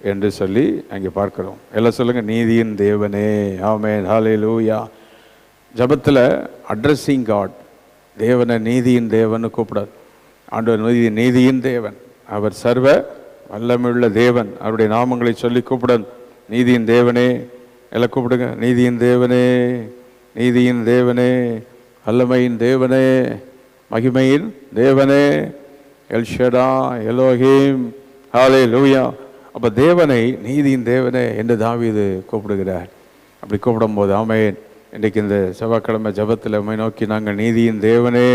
என்று சொல்லி அங்கே பார்க்கிறோம். எல்லாம் சொல்லுங்க, நீதியின் தேவனே. ஆமென், ஹல்லேலூயா. ஜபத்தில் அட்ரஸிங் காட், தேவனை நீதியின் தேவன் கூப்பிடாது. ஆண்டவர் நீதியின் தேவன், அவர் சர்வ வல்லமையுள்ள தேவன். அவருடைய நாமங்களை சொல்லி கூப்பிடணும். நீதியின் தேவனே, எல்லாம் கூப்பிடுங்க. நீதியின் தேவனே, நீதியின் தேவனே, வல்லமையின் தேவனே, மகிமையின் தேவனே, எல்ஷடா, எலோஹிம், ஹல்லேலூயா. அப்போ தேவனை நீதியின் தேவனே என்று தாவீது கூப்பிடுகிறார். அப்படி கூப்பிடும்போது ஆமென். இன்றைக்கு இந்த செவ்வாய்க்கிழமை ஜபத்தில் உம்மை நோக்கி நாங்கள் நீதியின் தேவனே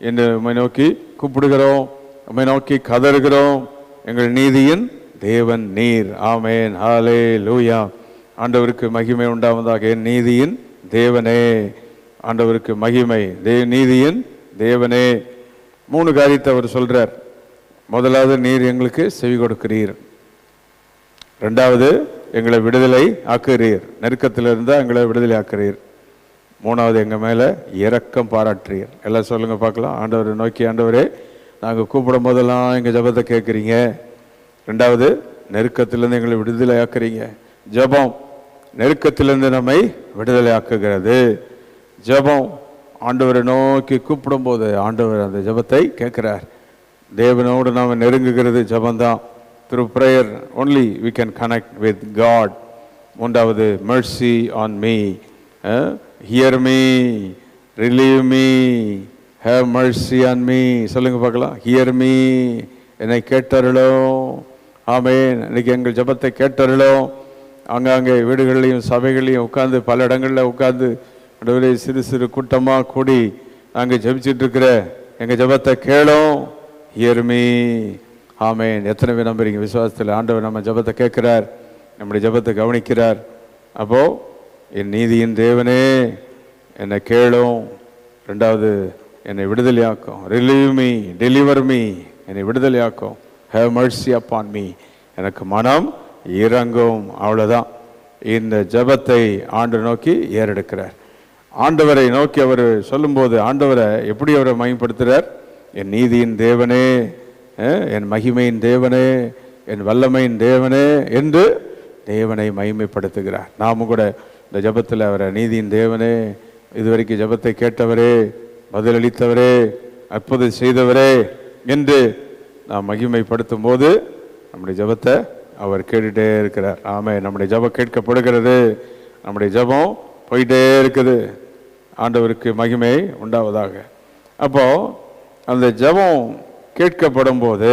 என்று உம்மை நோக்கி கூப்பிடுகிறோம். உம்மை நோக்கி கதறுகிறோம். எங்கள் நீதியின் தேவன் நீர். ஆமென், ஹல்லேலூயா. ஆண்டவருக்கு மகிமை உண்டாவதாக. என் நீதியின் தேவனே, ஆண்டவருக்கு மகிமை. நீதியின் தேவனே. 3 காரியத்தை அவர் சொல்றார். முதலாவது, நீர் எங்களுக்கு செவி கொடுக்கிறீர். 2வது, எங்களை விடுதலை ஆக்குகிறீர். நெருக்கத்தில் இருந்தால் எங்களை விடுதலை ஆக்குறீர். 3வது, எங்கள் மேலே இரக்கம் பாராட்டுறீர். எல்லாம் சொல்லுங்க பார்க்கலாம். ஆண்டவரை நோக்கி, ஆண்டவரே, நாங்கள் கூப்பிடும் போதெல்லாம் எங்கள் ஜபத்தை கேட்குறீங்க. 2வது, நெருக்கத்திலேருந்து எங்களை விடுதலை ஆக்குறீங்க. ஜபம் நெருக்கத்திலிருந்து நம்மை விடுதலை ஆக்குகிறது. ஜபம் ஆண்டவரை நோக்கி கூப்பிடும்போது ஆண்டவர் அந்த ஜபத்தை கேட்கிறார். தேவனோடு நாம் நெருங்குகிறது ஜபம்தான். Through prayer only we can connect with God. 3வது, mercy on me, hear me, relieve me, have mercy on me. சொல்லுங்க பார்க்கலாம். hear me, என்னை கேட்டருளும். ஆமென். இன்னைக்கு எங்கள் ஜபத்தை கேட்டருளும். அங்கங்கே வீடுகள்லையும் சபைகளையும் உட்கார்ந்து பல இடங்களில் உட்கார்ந்து நடுவில் சிறு சிறு கூட்டமாக கூடி நாங்கள் ஜபிச்சுட்டு இருக்கிற எங்கள் ஜபத்தை கேளும். hear me. ஆமென். எத்தனை பேர் நம்புறீங்க? விசுவாசத்தில் ஆண்டவர் நம்ம ஜபத்தை கேட்கிறார், நம்முடைய ஜபத்தை கவனிக்கிறார். அப்போ என் நீதியின் தேவனே என்னை கேளும். 2வது, என்னை விடுதலையாக்கும். ரிலீவ் மீ, டெலிவர் மீ, என்னை விடுதலையாக்கும். ஹேவ் மர்சி அப்பான் மீ, எனக்கு மனம் இறங்கும். அவ்வளோதான். இந்த ஜபத்தை ஆண்டவர் நோக்கி ஏறெடுக்கிறார். ஆண்டவரை நோக்கி அவர் சொல்லும்போது ஆண்டவரை எப்படி அவரை மகிமைப்படுத்துகிறார்? என் நீதியின் தேவனே, என் மகிமையின் தேவனே, என் வல்லமையின் தேவனே என்று தேவனை மகிமைப்படுத்துகிறார். நாமும் கூட இந்த ஜபத்தில் அவரை நீதியின் தேவனே, இதுவரைக்கும் ஜபத்தை கேட்டவரே, பதிலளித்தவரே, அற்புதம் செய்தவரே என்று நாம் மகிமைப்படுத்தும் போது நம்முடைய ஜபத்தை அவர் கேட்டுகிட்டே இருக்கிறார். ஆமென். நம்முடைய ஜபம் கேட்கப்படுகிறது. நம்முடைய ஜபம் போயிட்டே இருக்குது. ஆண்டவருக்கு மகிமை உண்டாவதாக. அப்போ அந்த ஜபம் கேட்கப்படும் போது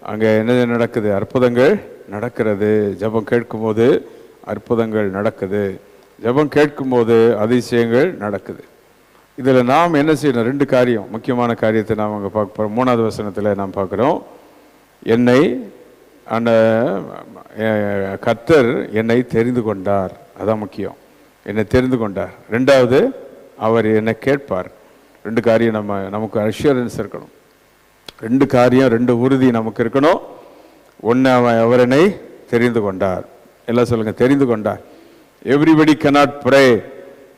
அங்கே என்ன நடக்குது? அற்புதங்கள் நடக்கிறது. ஜபம் கேட்கும்போது அற்புதங்கள் நடக்குது. ஜபம் கேட்கும்போது அதிசயங்கள் நடக்குது. இதில் நாம் என்ன செய்யணும்? 2 காரியம், முக்கியமான காரியத்தை நாம் அங்கே பார்க்க போகிறோம். 3வது வசனத்தில் நாம் பார்க்குறோம், என்னை அந்த கர்த்தர் என்னை தெரிந்து கொண்டார். அதான் முக்கியம், என்னை தெரிந்து கொண்டார். 2வது, அவர் என்னை கேட்பார். 2 காரியம் நமக்கு அஷ்யூரன்ஸ் இருக்கணும். 2 காரியம், 2 உறுதி நமக்கு இருக்கணும். ஒன்று, அவர் என்னை தெரிந்து கொண்டார். எல்லாம் சொல்லுங்க, தெரிந்து கொண்டார். Everybody cannot pray.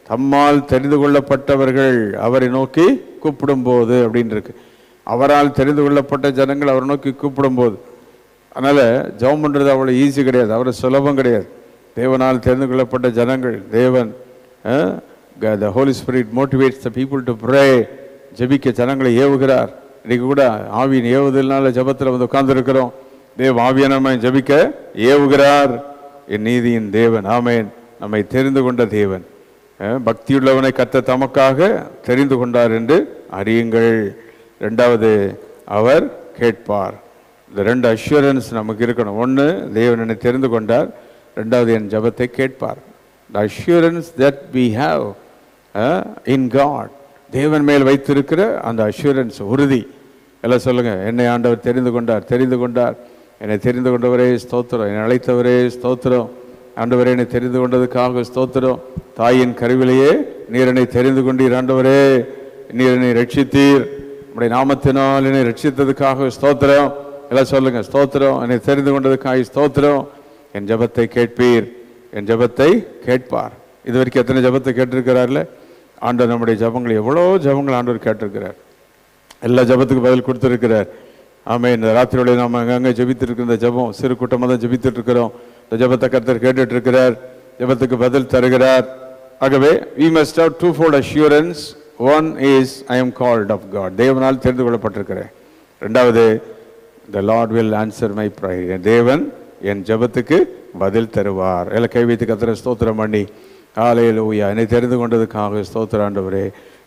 தம்மால் தெரிந்து கொள்ளப்பட்டவர்கள் அவரை நோக்கி கூப்பிடும் போது அப்படின்னு இருக்கு. அவரால் தெரிந்து கொள்ளப்பட்ட ஜனங்கள் அவரை நோக்கி கூப்பிடும் போது. அதனால் ஜெபம் பண்ணுறது அவ்வளோ ஈஸி கிடையாது, அவ்வளோ சுலபம் கிடையாது. தேவனால் தெரிந்து கொள்ளப்பட்ட ஜனங்கள், தேவன் the Holy Spirit motivates the people to pray. ஜெபிக்க ஜனங்களை ஏவுகிறார். இன்றைக்கு கூட ஆவியின் ஏவுதல்னால ஜெபத்தில் வந்து உட்கார்ந்துருக்கிறோம். தேவ ஆவியானவரை ஜெபிக்க ஏவுகிறார். என் நீதியின் தேவன், ஆமேன், நம்மை தெரிந்து கொண்ட தேவன். பக்தியுள்ளவனை கர்த்தர் தமக்காக தெரிந்து கொண்டார் என்று அறியுங்கள். 2வது, அவர் கேட்பார். இந்த 2 அஷ்யூரன்ஸ் நமக்கு இருக்கணும். 1, தேவன் என்னை தெரிந்து கொண்டார். 2வது, என் ஜெபத்தை கேட்பார். The assurance that we have in God, தேவன் மேல் வைத்திருக்கிற அந்த அஷ்யூரன்ஸ், உறுதி. எல்லாம் சொல்லுங்க, என்னை ஆண்டவர் தெரிந்து கொண்டார், தெரிந்து கொண்டார். என்னை தெரிந்து கொண்டவரே ஸ்தோத்திரம், என்னை அழைத்தவரே ஸ்தோத்திரம். ஆண்டவரே, என்னை தெரிந்து கொண்டதுக்காக ஸ்தோத்திரம். தாயின் கருவிலேயே நீர் என்னை தெரிந்து கொண்டீர். ஆண்டவரே, நீர் என்னை ரட்சித்தீர். உம்முடைய நாமத்தினால் என்னை ரட்சித்ததுக்காக ஸ்தோத்திரம். எல்லாம் சொல்லுங்க, ஸ்தோத்திரம். என்னை தெரிந்து கொண்டதுக்காக ஸ்தோத்திரம். என் ஜெபத்தை கேட்பீர், என் ஜெபத்தை கேட்பார். இது வரைக்கும் எத்தனை ஜெபத்தை கேட்டிருக்கிறார்ல ஆண்டவர்? நம்முடைய ஜெபங்கள், எவ்வளோ ஜெபங்கள் ஆண்டவர் கேட்டிருக்கிறார். எல்லா ஜெபத்துக்கு பதில் கொடுத்துருக்கிறார். ஆமாம், இந்த ராத்திரியோட நாம் அங்கங்கே ஜெபித்துருக்கிற இந்த ஜெபம், சிறு கூட்டமாக தான் ஜெபித்துட்டு இருக்கிறோம். இந்த ஜெபத்தை கர்த்தர் கேட்டுட்டு இருக்கிறார், ஜெபத்துக்கு பதில் தருகிறார். ஆகவே we must have twofold assurance. One is I am called of God, தேவனால் தெரிந்து கொள்ளப்பட்டிருக்கிறேன். 2வது, the Lord will answer my prayer, தேவன் என் ஜெபத்துக்கு பதில் தருவார். எல்லாம் கை வைத்து கர்த்தரை ஸ்தோத்திரம் பண்ணி, ஹல்லேலூயா, என்னை தெரிந்து கொண்டதுக்காக ஸ்தோத்திரம் ஆண்டவரே.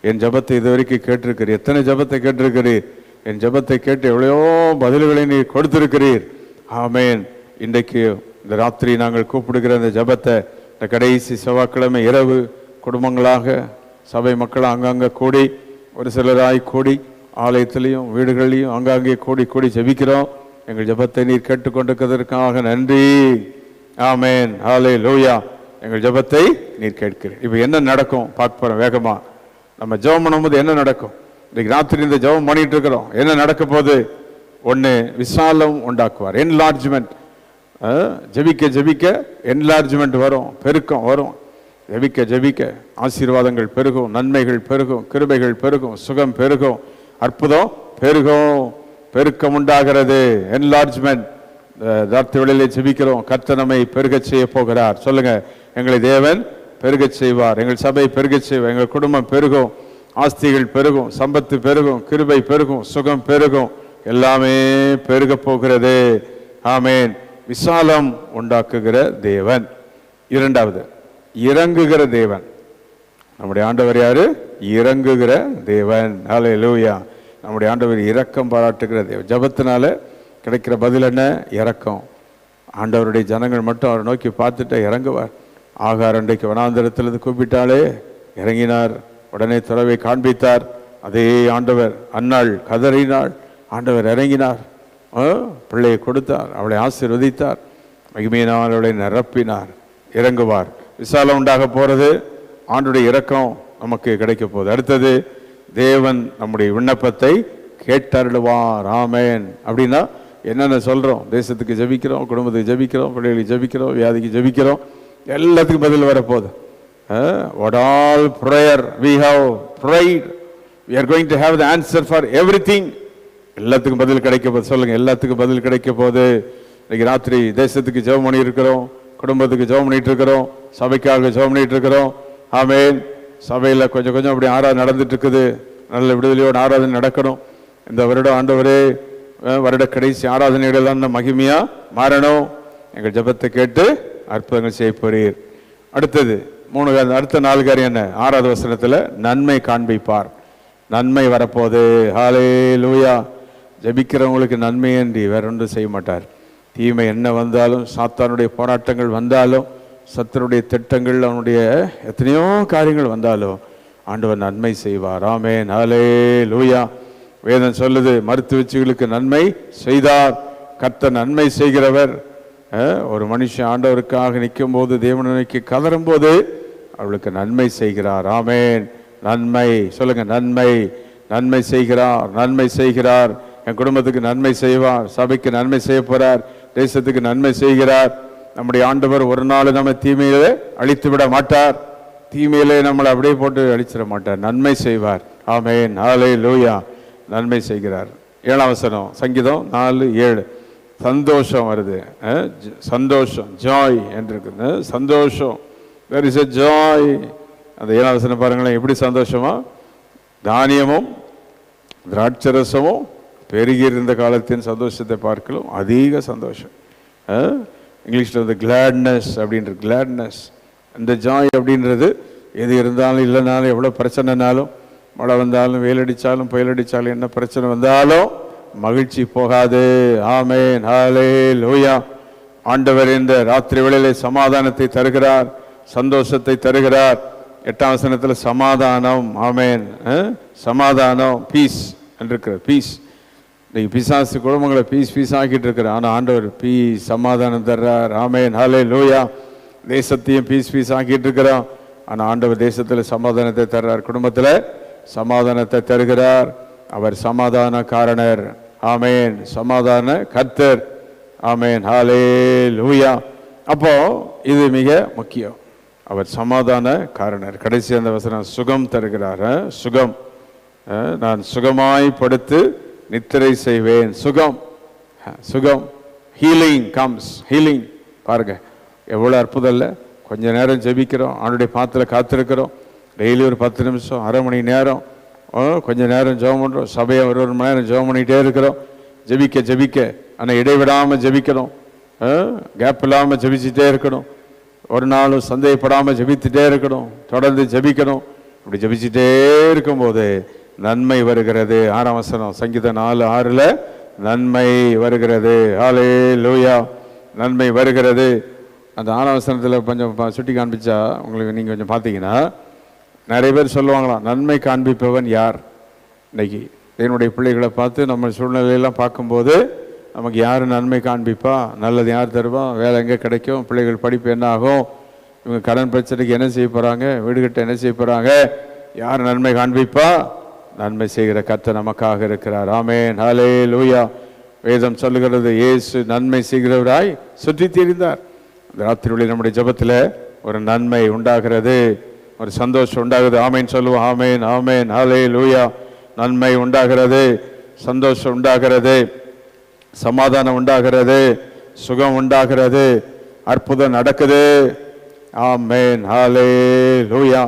என் ஜெபத்தை இது வரைக்கும் கேட்டிருக்கிறீர். எத்தனை ஜெபத்தை கேட்டிருக்கிறீர்? என் ஜெபத்தை கேட்டு எவ்வளையோ பதில்களை நீர் கொடுத்திருக்கிறீர். ஆமேன். இன்றைக்கு இந்த ராத்திரி நாங்கள் கூப்பிடுகிற இந்த ஜெபத்தை இந்த கடைசி செவ்வாய்க்கிழமை இரவு குடும்பங்களாக சபை மக்கள் அங்கங்கே கூடி, ஒரு சிலராய் கூடி, ஆலயத்திலையும் வீடுகளையும் அங்கங்கே கூடி கூடி ஜெபிக்கிறோம். எங்கள் ஜெபத்தை நீர் கேட்டுக்கொண்டிருக்கிறதற்காக நன்றி. ஆமேன், ஹல்லேலூயா. எங்கள் ஜெபத்தை நீர் கேட்கிறீர். இப்போ என்ன நடக்கும் பார்க்க போகிறோம் வேகமாக. நம்ம ஜெபம் பண்ணும்போது என்ன நடக்கும்? இன்றைக்கு ராத்திரி இந்த ஜெபம் பண்ணிட்டு இருக்கிறோம். என்ன நடக்க போகுது? 1, விசாலம் உண்டாக்குவார், என்லார்ஜ்மெண்ட். ஜெபிக்க ஜெபிக்க என்லார்ஜ்மெண்ட் வரும், பெருக்கம் வரும். ஜெபிக்க ஜெபிக்க ஆசீர்வாதங்கள் பெருகும், நன்மைகள் பெருகும், கிருபைகள் பெருகும், சுகம் பெருகும், அற்புதம் பெருகும், பெருக்கம் உண்டாகிறது. என்லார்ஜ்மெண்ட். ராத்திரி வேளையிலே ஜெபிக்கிறோம், கர்த்தர் நம்மை பெருகச் செய்ய போகிறார். சொல்லுங்க, எங்களை தேவன் பெருகச் செய்வார், எங்கள் சபை பெருகச் செய்வார், எங்கள் குடும்பம் பெருகும், ஆஸ்திகள் பெருகும், சம்பத்து பெருகும், கிருபை பெருகும், சுகம் பெருகும், எல்லாமே பெருக போகிறது. ஆமேன். விசாலம் உண்டாக்குகிற தேவன். 2வது, இறங்குகிற தேவன். நம்முடைய ஆண்டவர் யாரு? இறங்குகிற தேவன். ஹல்லேலூயா. நம்முடைய ஆண்டவர் இரக்கம் பாராட்டுகிற தேவன். ஜெபத்தினால கிடைக்கிற பதில் என்ன? இரக்கம். ஆண்டவருடைய ஜனங்கள் மட்டும் அவரை நோக்கி பார்த்துட்டு இறங்குவார். ஆகார் அன்றைக்கு வனாந்தரத்திலிருந்து கூப்பிட்டாலே இறங்கினார், உடனே துறவை காண்பித்தார். அதே ஆண்டவர் அன்னாள் கதறினாள், ஆண்டவர் இறங்கினார், பிள்ளையை கொடுத்தார், அவளை ஆசீர்வதித்தார், மகிமையினால் அவளை நிரப்பினார். இறங்குவார். விசாலம் உண்டாக போகிறது. ஆண்டுடைய இரக்கம் நமக்கு கிடைக்க போகுது. அடுத்தது, தேவன் நம்முடைய விண்ணப்பத்தை கேட்டருளுவார். ஆமேன். அப்படின்னா என்னென்ன சொல்கிறோம்? தேசத்துக்கு ஜெபிக்கிறோம், குடும்பத்துக்கு ஜெபிக்கிறோம், பிள்ளைகளுக்கு ஜெபிக்கிறோம், வியாதிக்கு ஜெபிக்கிறோம், எல்லாத்துக்கும் பதில் வரப்போகுது. What all prayer we have prayed, we are going to have the answer for everything. எல்லாத்துக்கும் பதில் கிடைக்க போகுது. சொல்லுங்க, எல்லாத்துக்கும் பதில் கிடைக்க போகுது. இன்னைக்கு ராத்திரி தேசத்துக்கு ஜெபம் பண்ணி இருக்கிறோம், குடும்பத்துக்கு ஜெபம் பண்ணிட்டு இருக்கிறோம், சபைக்காக ஜெபம் பண்ணிட்டு இருக்கிறோம். ஆமேன். சபையில் கொஞ்சம் கொஞ்சம் அப்படி ஆராதனை நடந்துட்டு இருக்குது. நல்ல விடுதலையோடு ஆராதனை நடக்கணும். இந்த வருடம் ஆண்டவரே வருட கடைசி ஆராதனைகளெல்லாம் மகிமையா மாறணும். எங்கள் ஜெபத்தை கேட்டு அற்புதங்கள் செய்ய போறீர். அடுத்தது அடுத்த 4 காரியம் என்ன? 6வது வசனத்தில் நன்மை காண்பிப்பார். நன்மை வரப்போகுது. ஹல்லேலூயா. ஜெபிக்கிறவங்களுக்கு நன்மையின்றி வேற ஒன்றும் செய்ய மாட்டார். தீமை என்ன வந்தாலும், சாத்தானுடைய போராட்டங்கள் வந்தாலும், சத்தனுடைய திட்டங்கள், அவனுடைய எத்தனையோ காரியங்கள் வந்தாலும், ஆண்டவர் நன்மை செய்வார். ஆமென், ஹல்லேலூயா. வேதம் சொல்லுது, மருத்துவச்சிகளுக்கு நன்மை செய்தார். கர்த்தர் நன்மை செய்கிறவர். ஒரு மனுஷன் ஆண்டவருக்காக நிற்கும் போது, தேவனை நோக்கி கதறும் போது அவளுக்கு நன்மை செய்கிறார். ஆமென். நன்மை சொல்லுங்க, நன்மை. நன்மை செய்கிறார், நன்மை செய்கிறார். என் குடும்பத்துக்கு நன்மை செய்வார், சபைக்கு நன்மை செய்ய போறார், தேசத்துக்கு நன்மை செய்கிறார். நம்முடைய ஆண்டவர் ஒரு நாள் நம்ம தீமையிலே அழித்து விட மாட்டார். தீமையிலே நம்மளை அப்படியே போட்டு அழிச்சிட மாட்டார். நன்மை செய்வார். ஆமென், ஹல்லேலூயா. நன்மை செய்கிறார். 7ஆம் வசனம், சங்கீதம் 4:7. சந்தோஷம் வருது. சந்தோஷம், ஜாய் என்று இருக்குது. சந்தோஷம், there is a joy. அந்த 7ஆம் வசனம் பாருங்களேன், எப்படி சந்தோஷமா? தானியமும் திராட்சரசமும் பெருகி இருந்த காலத்தின் சந்தோஷத்தை பார்க்கலாம் அதிக சந்தோஷம். இங்கிலீஷில் வந்து கிளாட்னஸ் அப்படின்றது. கிளாட்னஸ், இந்த ஜாய் அப்படின்றது எது இருந்தாலும் இல்லைனாலும், எவ்வளோ பிரச்சனைனாலும், மழை வந்தாலும், வெயில் அடித்தாலும், புயல் அடித்தாலும், என்ன பிரச்சனை வந்தாலும் மகிழ்ச்சி போகாது. ஆமென், ஹல்லேலூயா. ஆண்டவர் இந்த ராத்திரி வேளையிலே சமாதானத்தை தருகிறார், சந்தோஷத்தை தருகிறார். 8ஆம் வசனத்தில் சமாதானம். ஆமென், சமாதானம், பீஸ் என்றிருக்கிறார். பீஸ். இன்னைக்கு பிசாசு குடும்பங்களை பீஸ் ஆக்கிட்டு இருக்கிறார். ஆனால் ஆண்டவர் பீஸ், சமாதானம் தர்றார். ஆமென், ஹல்லேலூயா. தேசத்தையும் பீஸ் ஆக்கிட்டு இருக்கிறோம். ஆனால் ஆண்டவர் தேசத்தில் சமாதானத்தை தர்றார், குடும்பத்தில் சமாதானத்தை தருகிறார். அவர் சமாதான காரணர். ஆமென், சமாதான கர்த்தர். ஆமென், ஹல்லேலூயா. அப்போ இது மிக முக்கியம். அவர் சமாதான காரணர். கடைசி அந்த வசனம், சுகம் தருகிறார். சுகம், நான் சுகமாய் படுத்து நித்திரை செய்வேன். சுகம், சுகம். Healing comes. ஹீலிங் பாருங்க, எவ்வளோ அற்புதம் இல்லை? கொஞ்ச நேரம் ஜெபிக்கிறோம், அவனுடைய பாத்தில் காத்திருக்கிறோம். டெய்லி ஒரு 10 நிமிஷம், அரை மணி நேரம் கொஞ்ச நேரம் ஜெபம் பண்ணுறோம். சபையை ஒரு மணி நேரம் ஜெபம் பண்ணிகிட்டே இருக்கிறோம். ஜெபிக்க ஆனால் இடைவிடாமல் ஜெபிக்கணும். கேப் இல்லாமல் ஜெபிச்சுட்டே இருக்கணும். ஒரு நாளும் சந்தேகப்படாமல் ஜெபித்துட்டே இருக்கணும். தொடர்ந்து ஜெபிக்கணும். இப்படி ஜெபிச்சுட்டே இருக்கும்போது நன்மை வருகிறது. 6ஆம் வசனம், சங்கீதம் 4:6 நன்மை வருகிறது. ஹல்லேலூயா. நன்மை வருகிறது. அந்த 6ஆம் வசனத்தில் கொஞ்சம் சுட்டி காண்பிச்சா உங்களுக்கு நீங்கள் கொஞ்சம் பார்த்தீங்கன்னா, நிறைய பேர் சொல்லுவாங்களாம், நன்மை காண்பிப்பவன் யார்? இன்னைக்கு என்னுடைய பிள்ளைகளை பார்த்து நம்ம சூழ்நிலையெல்லாம் பார்க்கும்போது நமக்கு யார் நன்மை காண்பிப்பா? நல்லது யார் தருவா? வேலை எங்கே கிடைக்கும்? பிள்ளைகள் படிப்பு என்ன ஆகும்? இவங்க கடன் பிரச்சனைக்கு என்ன செய்ய போகிறாங்க? வீடு கட்ட என்ன செய்ய போகிறாங்க? யார் நன்மை காண்பிப்பா? நன்மை செய்கிற கர்த்தர் நமக்காக இருக்கிறார். ஆமென், ஹல்லேலூயா. வேதம் சொல்லுகிறது, இயேசு நன்மை செய்கிறவராய் சுற்றி திரிந்தார். அந்த ராத்திரி நம்முடைய ஜெபத்தில் ஒரு நன்மை உண்டாகிறது, ஒரு சந்தோஷம் உண்டாகுது. ஆமென் சொல்லுவோம். ஆமென், ஆமென், ஹல்லேலூயா. நன்மை உண்டாகிறது, சந்தோஷம் உண்டாகிறது, சமாதானம் உண்டாகிறது, சுகம் உண்டாகிறது, அற்புதம் நடக்குது. ஆமென், ஹல்லேலூயா.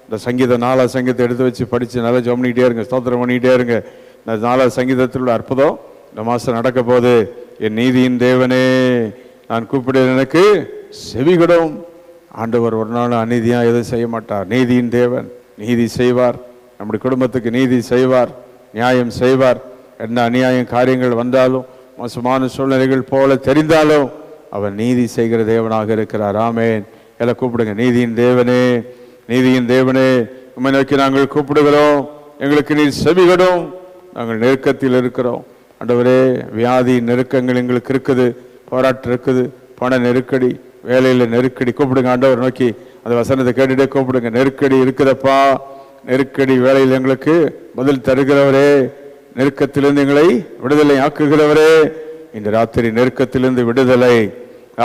இந்த சங்கீதம் 4ஆம் சங்கீதத்தை எடுத்து வச்சு படித்து நல்லா ஜெபம் பண்ணிக்கிட்டே இருங்க, ஸ்தோத்திரம் பண்ணிக்கிட்டே இருங்க. இந்த 4ஆம் சங்கீதத்தில் உள்ள அற்புதம் இந்த மாதம் நடக்க போது. என் நீதியின் தேவனே, நான் கூப்பிடுவேன், எனக்கு செவிகொடும். ஆண்டவர் ஒரு நாள் அநீதியாக எதுவும் செய்ய மாட்டார். நீதியின் தேவன் நீதி செய்வார். நம்முடைய குடும்பத்துக்கு நீதி செய்வார், நியாயம் செய்வார். என்ன அநியாயம் காரியங்கள் வந்தாலும், மோசமான சூழ்நிலைகள் போல தெரிந்தாலும் அவர் நீதி செய்கிற தேவனாக இருக்கிறார். ஆமென். எல்லாம் கூப்பிடுங்க, நீதியின் தேவனே, நீதியின் தேவனே, உம்மை நோக்கி நாங்கள் கூப்பிடுகிறோம், எங்களுக்கு நீர் செவிகொடும். நாங்கள் நெருக்கத்தில் இருக்கிறோம் ஆண்டவரே. வியாதி நெருக்கங்கள் எங்களுக்கு இருக்குது, போராட்டம் இருக்குது, பண நெருக்கடி, வேலையில் நெருக்கடி. கூப்பிடுங்க ஆண்டவர் நோக்கி, அந்த வசனத்தை கேட்டுட்டே கூப்பிடுங்க. நெருக்கடி இருக்குதப்பா, நெருக்கடி வேலையில் எங்களுக்கு பதில் தருகிறவரே, நெருக்கத்திலிருந்து எங்களை விடுதலை ஆக்குகிறவரே, இந்த ராத்திரி நெருக்கத்திலிருந்து விடுதலை.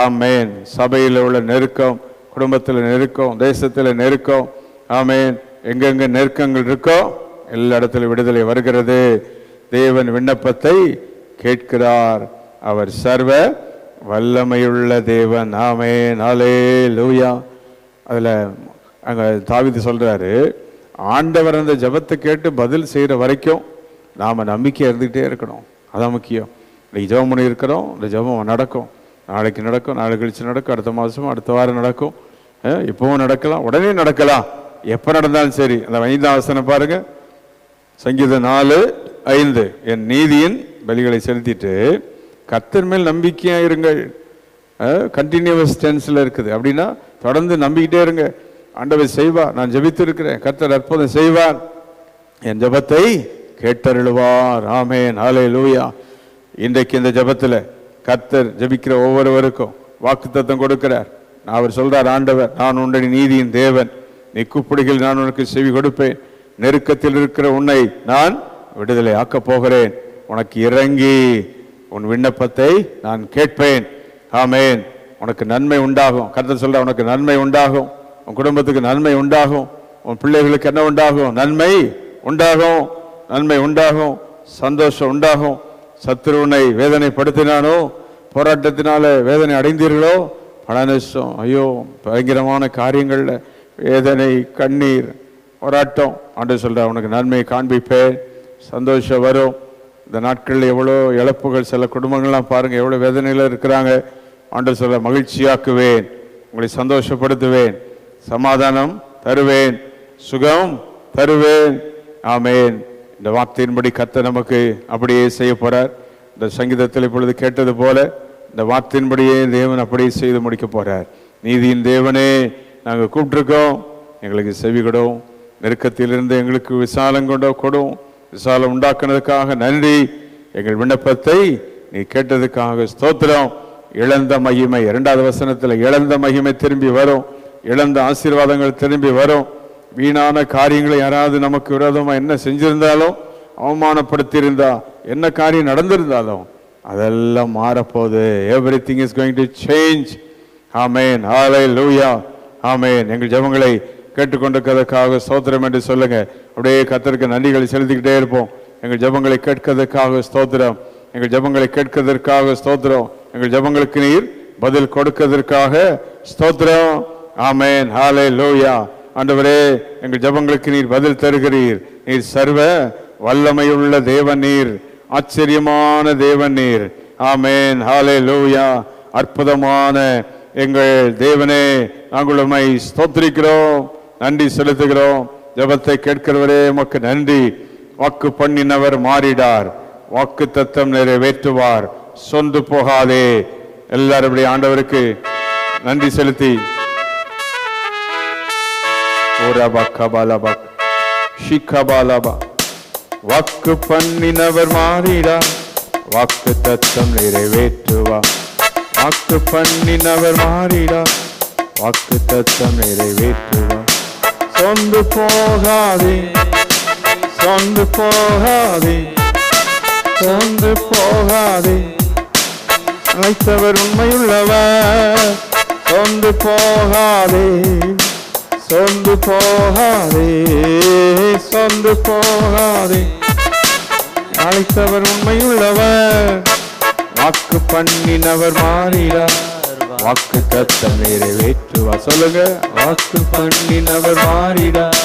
ஆமென். சபையில் உள்ள நெருக்கம், குடும்பத்தில் நெருக்கம், தேசத்தில் நெருக்கம், ஆமென், எங்கெங்க நெருக்கங்கள் இருக்கோ எல்லா இடத்துல விடுதலை வருகிறது. தேவன் விண்ணப்பத்தை கேட்கிறார். அவர் சர்வ வல்லமையுள்ள தேவன். ஆமென், ஹல்லேலூயா. அதில் அங்கே தாவீது சொல்றாரு, ஆண்டவர் அந்த ஜெபத்தை கேட்டு பதில் செய்கிற வரைக்கும் நாம் நம்பிக்கை இருந்துகிட்டே இருக்கணும். அதான் முக்கியம். இன்னைக்கு ஜெபம் பண்ணி இருக்கிறோம், இந்த ஜெபம் நடக்கும், நாளைக்கு நடக்கும், நாளை கழிச்சு நடக்கும், அடுத்த மாதம் அடுத்த வாரம் நடக்கும், இப்பவும் நடக்கலாம், உடனே நடக்கலாம், எப்போ நடந்தாலும் சரி. அந்த 5ஆம் வசனம் பாருங்க, சங்கீதம் 4:5. என் நீதியின் பலிகளை செலுத்திட்டு கர்த்தர் மேல் நம்பிக்கையாக இருங்கள். கண்டினியூவஸ் டென்ஸில் இருக்குது. அப்படின்னா தொடர்ந்து நம்பிக்கிட்டே இருங்க. ஆண்டவர் செய்வார். நான் ஜெபித்திருக்கிறேன், கர்த்தர் அற்புதம் செய்வார், என் ஜெபத்தை கேட்டருளுவார். ஆமென், ஹல்லேலூயா. இன்றைக்கு இந்த ஜெபத்தில் கர்த்தர் ஜெபிக்கிற ஒவ்வொருவருக்கும் வாக்குத்தத்தம் கொடுக்கிறார். அவர் சொல்றார், ஆண்டவர், நான் உன்னுடைய நீதியின் தேவன், நீ கூப்பிடுகையில் நான் உனக்கு செவி கொடுப்பேன், நெருக்கத்தில் இருக்கிற உன்னை நான் விடுதலை ஆக்கப் போகிறேன், உனக்கு இறங்கி உன் விண்ணப்பத்தை நான் கேட்பேன். ஆமென். உனக்கு நன்மை உண்டாகும். கர்த்தர் சொல்ற, உனக்கு நன்மை உண்டாகும், உன் குடும்பத்துக்கு நன்மை உண்டாகும், உன் பிள்ளைகளுக்கு என்ன உண்டாகும்? நன்மை உண்டாகும், நன்மை உண்டாகும், சந்தோஷம் உண்டாகும். சத்துருவனை வேதனைப்படுத்தினானோ, போராட்டத்தினால வேதனை அடைந்தீர்களோ, பண நஷ்டம், ஐயோ பயங்கரமான காரியங்கள்ல வேதனை, கண்ணீர், போராட்டம், ஆண்டவர் சொல்ற, உனக்கு நன்மையை காண்பிப்பேன், சந்தோஷம் வரும். இந்த நாட்களில் எவ்வளோ இழப்புகள், சில குடும்பங்கள்லாம் பாருங்க எவ்வளோ வேதனையில் இருக்கிறாங்க. ஆண்டவர் சொல்ற, மகிழ்ச்சியாக்குவேன், உங்களை சந்தோஷப்படுத்துவேன், சமாதானம் தருவேன், சுகம் தருவேன். ஆமென். இந்த வார்த்தையின்படி கர்த்தர் நமக்கு அப்படியே செய்ய போறார். இந்த சங்கீதத்தில் இப்பொழுது கேட்டது போல இந்த வார்த்தையின்படியே தேவன் அப்படியே செய்து முடிக்க போறார். நீதியின் தேவனே, நாங்கள் கூப்பிட்டுருக்கோம், எங்களுக்கு செவி கொடும், நெருக்கத்திலிருந்து எங்களுக்கு விசாலம் கொடும், விசாலம் உண்டாக்குனதுக்காக நன்றி, எங்கள் விண்ணப்பத்தை நீ கேட்டதுக்காக ஸ்தோத்திரம். இழந்த மகிமை, 2வது வசனத்தில் இழந்த மகிமை திரும்பி வரும், இழந்த ஆசீர்வாதங்கள் திரும்பி வரும். வீணான காரியங்களை யாராவது நமக்கு விரோதமாக என்ன செஞ்சிருந்தாலும், அவமானப்படுத்தியிருந்தா, என்ன காரியம் நடந்திருந்தாலும் அதெல்லாம் மாறப்போகுது. Everything is going to change. ஆமென், ஹல்லேலூயா. ஆமென். எங்கள் ஜெபங்களை கேட்டுக்கொண்டிருக்கிறதுக்காக ஸ்தோத்திரம் என்று சொல்லுங்க. அப்படியே கர்த்தருக்கு நன்றிகளை செலுத்திக்கிட்டே இருப்போம். எங்கள் ஜெபங்களை கேட்கிறதுக்காக ஸ்தோத்திரம், எங்கள் ஜெபங்களை கேட்கிறதற்காக ஸ்தோத்திரம், எங்கள் ஜெபங்களுக்கு நீர் பதில் கொடுக்கிறதற்காக ஸ்தோத்திரம். ஆமென், ஹல்லேலூயா. ஆண்டவரே, எங்கள் ஜெபங்களுக்கு நீர் பதில் தருகிறீர். நீர் சர்வ வல்லமையுள்ள தேவன், நீர் ஆச்சரியமான தேவன் நீர். ஆமென், ஹல்லேலூயா. அற்புதமான எங்கள் தேவனே, நாங்கள் உம்மை ஸ்தோத்திரிக்கிறோம், நன்றி செலுத்துகிறோம். ஜெபத்தை கேட்கிறவரே உமக்கு நன்றி. வாக்கு பண்ணினவர் மாறிடார், வாக்கு தத்தம் நிறைவேற்றுவார், சொந்து போகாதே. எல்லாரும் ஆண்டவருக்கு நன்றி செலுத்தி வாக்கு பண்ணினவர் மாறிடார், வாக்கு தத்தம் நிறைவேற்றுவார். வாக்கு பண்ணினவர் மாறிடார், வாக்கு தத்தம் நிறைவேற்றுவார். சொந்து போகாதே, சொந்து போகாதே, சொந்து போகாதே, அழைத்தவர் உண்மையுள்ளவர். சொந்து போகாதே, சொந்து போகாதே, சொந்து போகாதே, அழைத்தவர் உண்மையுள்ளவர். வாக்கு பண்ணினவர் மாறிடார், வாக்கு தத்தம் நிறைவேற்றுவார். சொல்லுங்க, வாக்கு பண்ணினவர் மாறிடார்,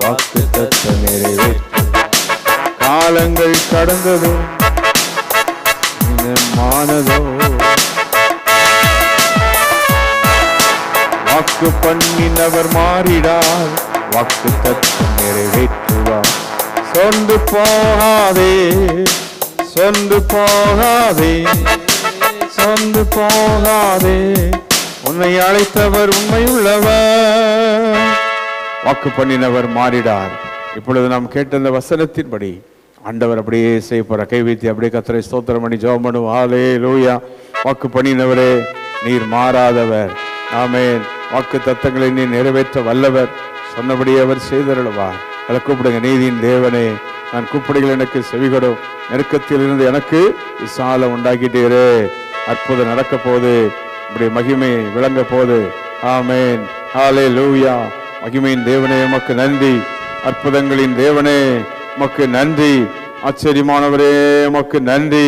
வாக்கு தத்தம் நிறைவேற்றுவார். காலங்கள் கடந்ததோ, மானதோ, வாக்கு பண்ணினவர் மாறிடார், வாக்கு தத்தம் நிறைவேற்றுவார். சொந்து போகாதே, சொந்து போகாதே, சொந்து போகாதே, உன்னை அழைத்தவர் உண்மையுள்ளவர். வாக்கு பண்ணினவர் மாறிடார். இப்பொழுது நாம் கேட்ட இந்த வசனத்தின்படி ஆண்டவர் அப்படியே செய்ய போற. கை வைத்து அப்படியே கர்த்தரை ஸ்தோத்திரம் பண்ணி ஜெபம் பண்ணுவோம். ஹல்லேலூயா. வாக்கு பண்ணினவரே, நீர் மாறாதவர். ஆமென். வாக்கு தத்தங்களை நீ நிறைவேற்ற வல்லவர். சொன்னபடியே அவர் செய்தருளுவார். அதை கூப்பிடுங்க. நீதியின் தேவனே, நான் கூப்பிடுகள் எனக்கு செவிகொடும், நெருக்கத்தில் இருந்து எனக்கு விசாலம் உண்டாக்கிட்டீரே. அற்புதம் நடக்க போது, இப்படி மகிமை விளங்க போது. ஆமென், ஹல்லேலூயா. மகிமையின் தேவனே உமக்கு நன்றி, அற்புதங்களின் தேவனே உமக்கு நன்றி, ஆச்சரியமானவரே உமக்கு நன்றி.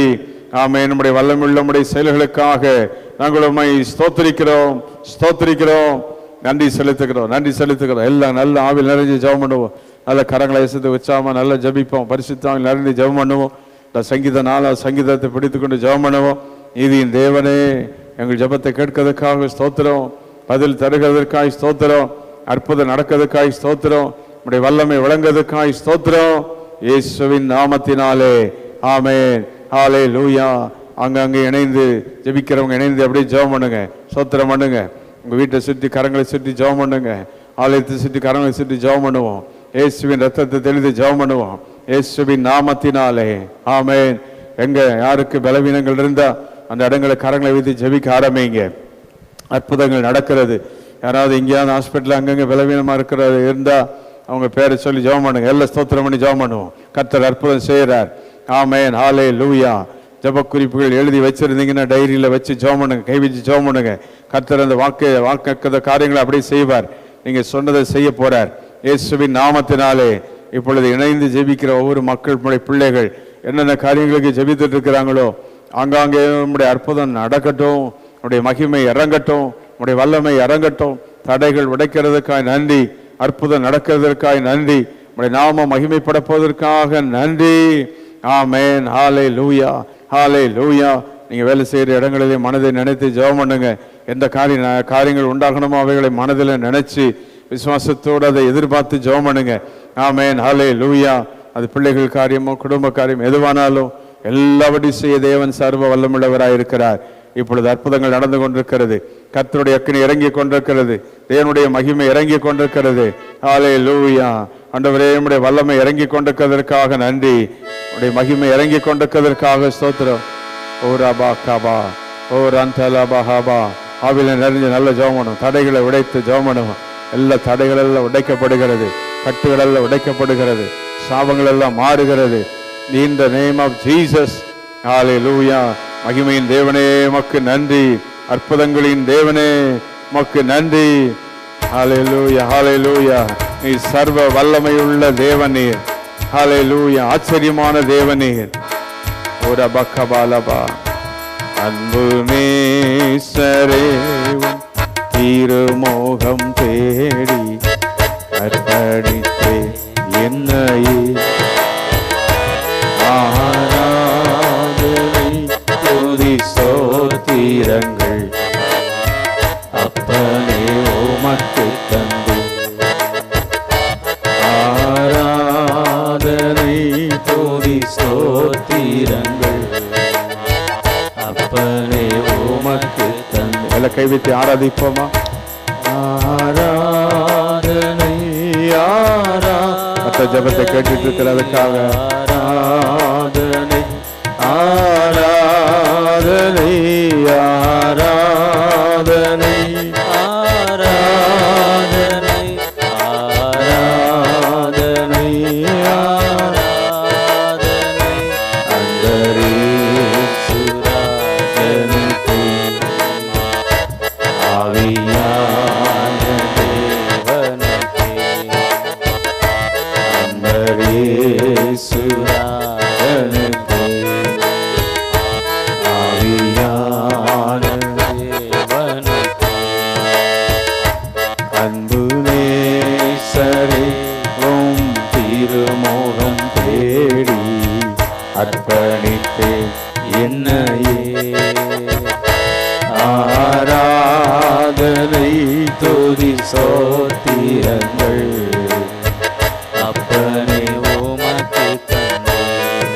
ஆமென். நம்முடைய வல்லமுள்ள நம்முடைய செயல்களுக்காக நாங்கள் உம்மை ஸ்தோத்திரிக்கிறோம், ஸ்தோத்திரிக்கிறோம், நன்றி செலுத்துகிறோம், நன்றி செலுத்துகிறோம். எல்லாம் நல்ல ஆவில் நிறைஞ்சு ஜெபம் பண்ணுவோம். நல்ல கரங்களை எசத்து வச்சாம நல்லா ஜபிப்போம். பரிசுத்தாவில் நிறைந்து ஜெபம் பண்ணுவோம். சங்கீத 4 சங்கீதத்தை பிடித்துக்கொண்டு ஜெபம் பண்ணுவோம். நீதியின் தேவனே, எங்கள் ஜெபத்தை கேட்கிறதுக்காக ஸ்தோத்திரம், பதில் தருகிறதற்காக ஸ்தோத்திரம், அற்புதம் நடக்கிறதுக்காக ஸ்தோத்திரம், நம்முடைய வல்லமை விளங்குவதற்காக ஸ்தோத்திரம். இயேசுவின் நாமத்தினாலே ஆமென், ஹல்லேலூயா. அங்கங்கே இணைந்து ஜெபிக்கிறவங்க இணைந்து அப்படியே ஜெபம் பண்ணுங்க, ஸ்தோத்திரம் பண்ணுங்க. உங்க வீட்டை சுற்றி கரங்களை சுற்றி ஜெபம் பண்ணுங்க. ஆலயத்தை சுற்றி கரங்களை சுற்றி ஜெபம் பண்ணுவோம். இயேசுவின் ரத்தத்தை தெளித்து ஜெபம் பண்ணுவோம். இயேசுவின் நாமத்தினாலே ஆமென். எங்க யாருக்கு பலவீனங்கள் இருந்தா அந்த இடங்களை கரங்களை வைத்து ஜெபிக்க ஆரம்பிங்க. அற்புதங்கள் நடக்கிறது. யாராவது எங்கேயாவது ஹாஸ்பிட்டல் அங்கங்கே பலவீனமா இருக்கிறது இருந்தா அவங்க பேரை சொல்லி ஜெபம் பண்ணுங்க. எல்லாம் ஸ்தோத்திரம் பண்ணி ஜெபம் பண்ணுவோம். கர்த்தர் அற்புதம் செய்கிறார். ஆமென். ஹல்லேலூயா. ஜெப குறிப்புகள் எழுதி வச்சிருந்தீங்கன்னா டைரியில வச்சு ஜெபம் பண்ணுங்க. கை வச்சு ஜெபம் பண்ணுங்க. கர்த்தர் அந்த வாக்கு காரியங்களை அப்படியே செய்வார். நீங்க சொன்னதை செய்ய போறார். இயேசுவின் நாமத்தினாலே இப்பொழுது இணைந்து ஜெபிக்கிற ஒவ்வொரு மக்களுடைய பிள்ளைகள் என்னென்ன காரியங்களுக்கு ஜெபித்துட்டு இருக்கிறாங்களோ ஆங்காங்கே நம்முடைய அற்புதம் நடக்கட்டும். நம்முடைய மகிமை இறங்கட்டும். நம்முடைய வல்லமை இறங்கட்டும். தடைகள் உடைக்கிறதுக்காய் நன்றி. அற்புதம் நடக்கிறதற்காய் நன்றி. நம்முடைய நாம மகிமைப்படப்போவதற்காக நன்றி. ஆமென். ஹல்லேலூயா. ஹல்லேலூயா. நீங்க வேலை செய்யற இடங்களிலே மனதை நினைத்து ஜெபம் பண்ணுங்க. எந்த காரியங்கள் உண்டாகணுமோ அவைகளை மனதில் நினைச்சு விசுவாசத்தோடு அதை எதிர்பார்த்து ஜெபம் பண்ணுங்க. ஆமென். ஹல்லேலூயா. அது பிள்ளைகள் காரியமோ குடும்ப காரியம் எதுவானாலும் எல்லாவற்றையும் செய்ய தேவன் சர்வ வல்லமுள்ளவராய் இருக்கிறார். இப்பொழுது அற்புதங்கள் நடந்து கொண்டிருக்கிறது. கர்த்தருடைய அக்கினி இறங்கி கொண்டிருக்கிறது. தேவனுடைய மகிமை இறங்கி கொண்டிருக்கிறது. ஹல்லேலூயா. ஆண்டவரே உம்முடைய வல்லமை இறங்கி கொண்டிருக்கிறதற்காக நன்றி. உம்முடைய மகிமை இறங்கி கொண்டிருக்கிறதற்காக ஸ்தோத்திரம். ஓ ரபா கபா ஓ ரந்தலபா ஹபா. ஆவில நிறைஞ்ச நல்ல ஜெபம் பண்ணும். தடைகளை உடைத்து ஜெபம் பண்ணும். எல்லா தடைகள் எல்லாம் உடைக்கப்படுகிறது. கட்டுகள் எல்லாம் உடைக்கப்படுகிறது. சாபங்கள் எல்லாம் மாறுகிறது. In the name of Jesus. ஹல்லேலூயா. மகிமையின் தேவனே உமக்கு நன்றி. அற்புதங்களின் தேவனே உமக்கு நன்றி. ஹல்லேலூயா. ஹல்லேலூயா. நீ சர்வ வல்லமையுள்ள தேவனீர். ஹல்லேலூயா. ஆச்சரியமான தேவனீர். ஓர பக்கபாலபா. அன்பு நேசரே திருமோகம் தேடி அர்ப்பணித்தே என்னையே ஆராதனை துதி ஸ்தோத்திரங்கள் அப்பனே உமக்கு தந்து ஆராதனை துதி ஸ்தோத்திரங்கள் அப்பனே உமக்கு தந்து. எல்லாம் கைவிட்டு ஆராதிப்போமா? ஆராதனை மற்ற ஜபத்தை கேட்டுட்டு இருக்கிறதுக்காக ஆராதனை ஆராதனை ஆராதனை ஆராதனை ஆராதனை ஆராதனை அந்தரே சுராஜனுக்கு ஆவியான தேவனுக்கு அந்தரே சுராஜனுக்கு ஆவியான தேவனுக்கு அன்பு நேசரே உம் திருமோகம் தேடி அர்ப்பணித்தேன் என்னையே ஆராதனை துதி ஸ்தோத்திரங்கள் அப்பனே உமக்கு தந்தேன்.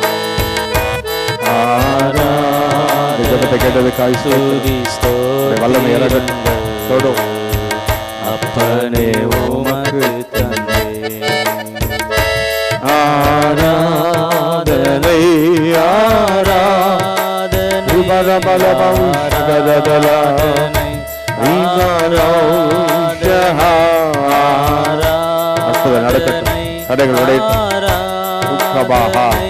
ஆராதனை கேட்டதுக்காய் துதி ஸ்தோத்திரங்கள் வல்லமை இறங்கட்டும். அப்பனே உமக்கு தந்தேன். ஆராதனை ஆராதனை ஆராதனை அற்புதம் நடக்கட்டும். தடைகள் உடையட்டும். ஆராதனை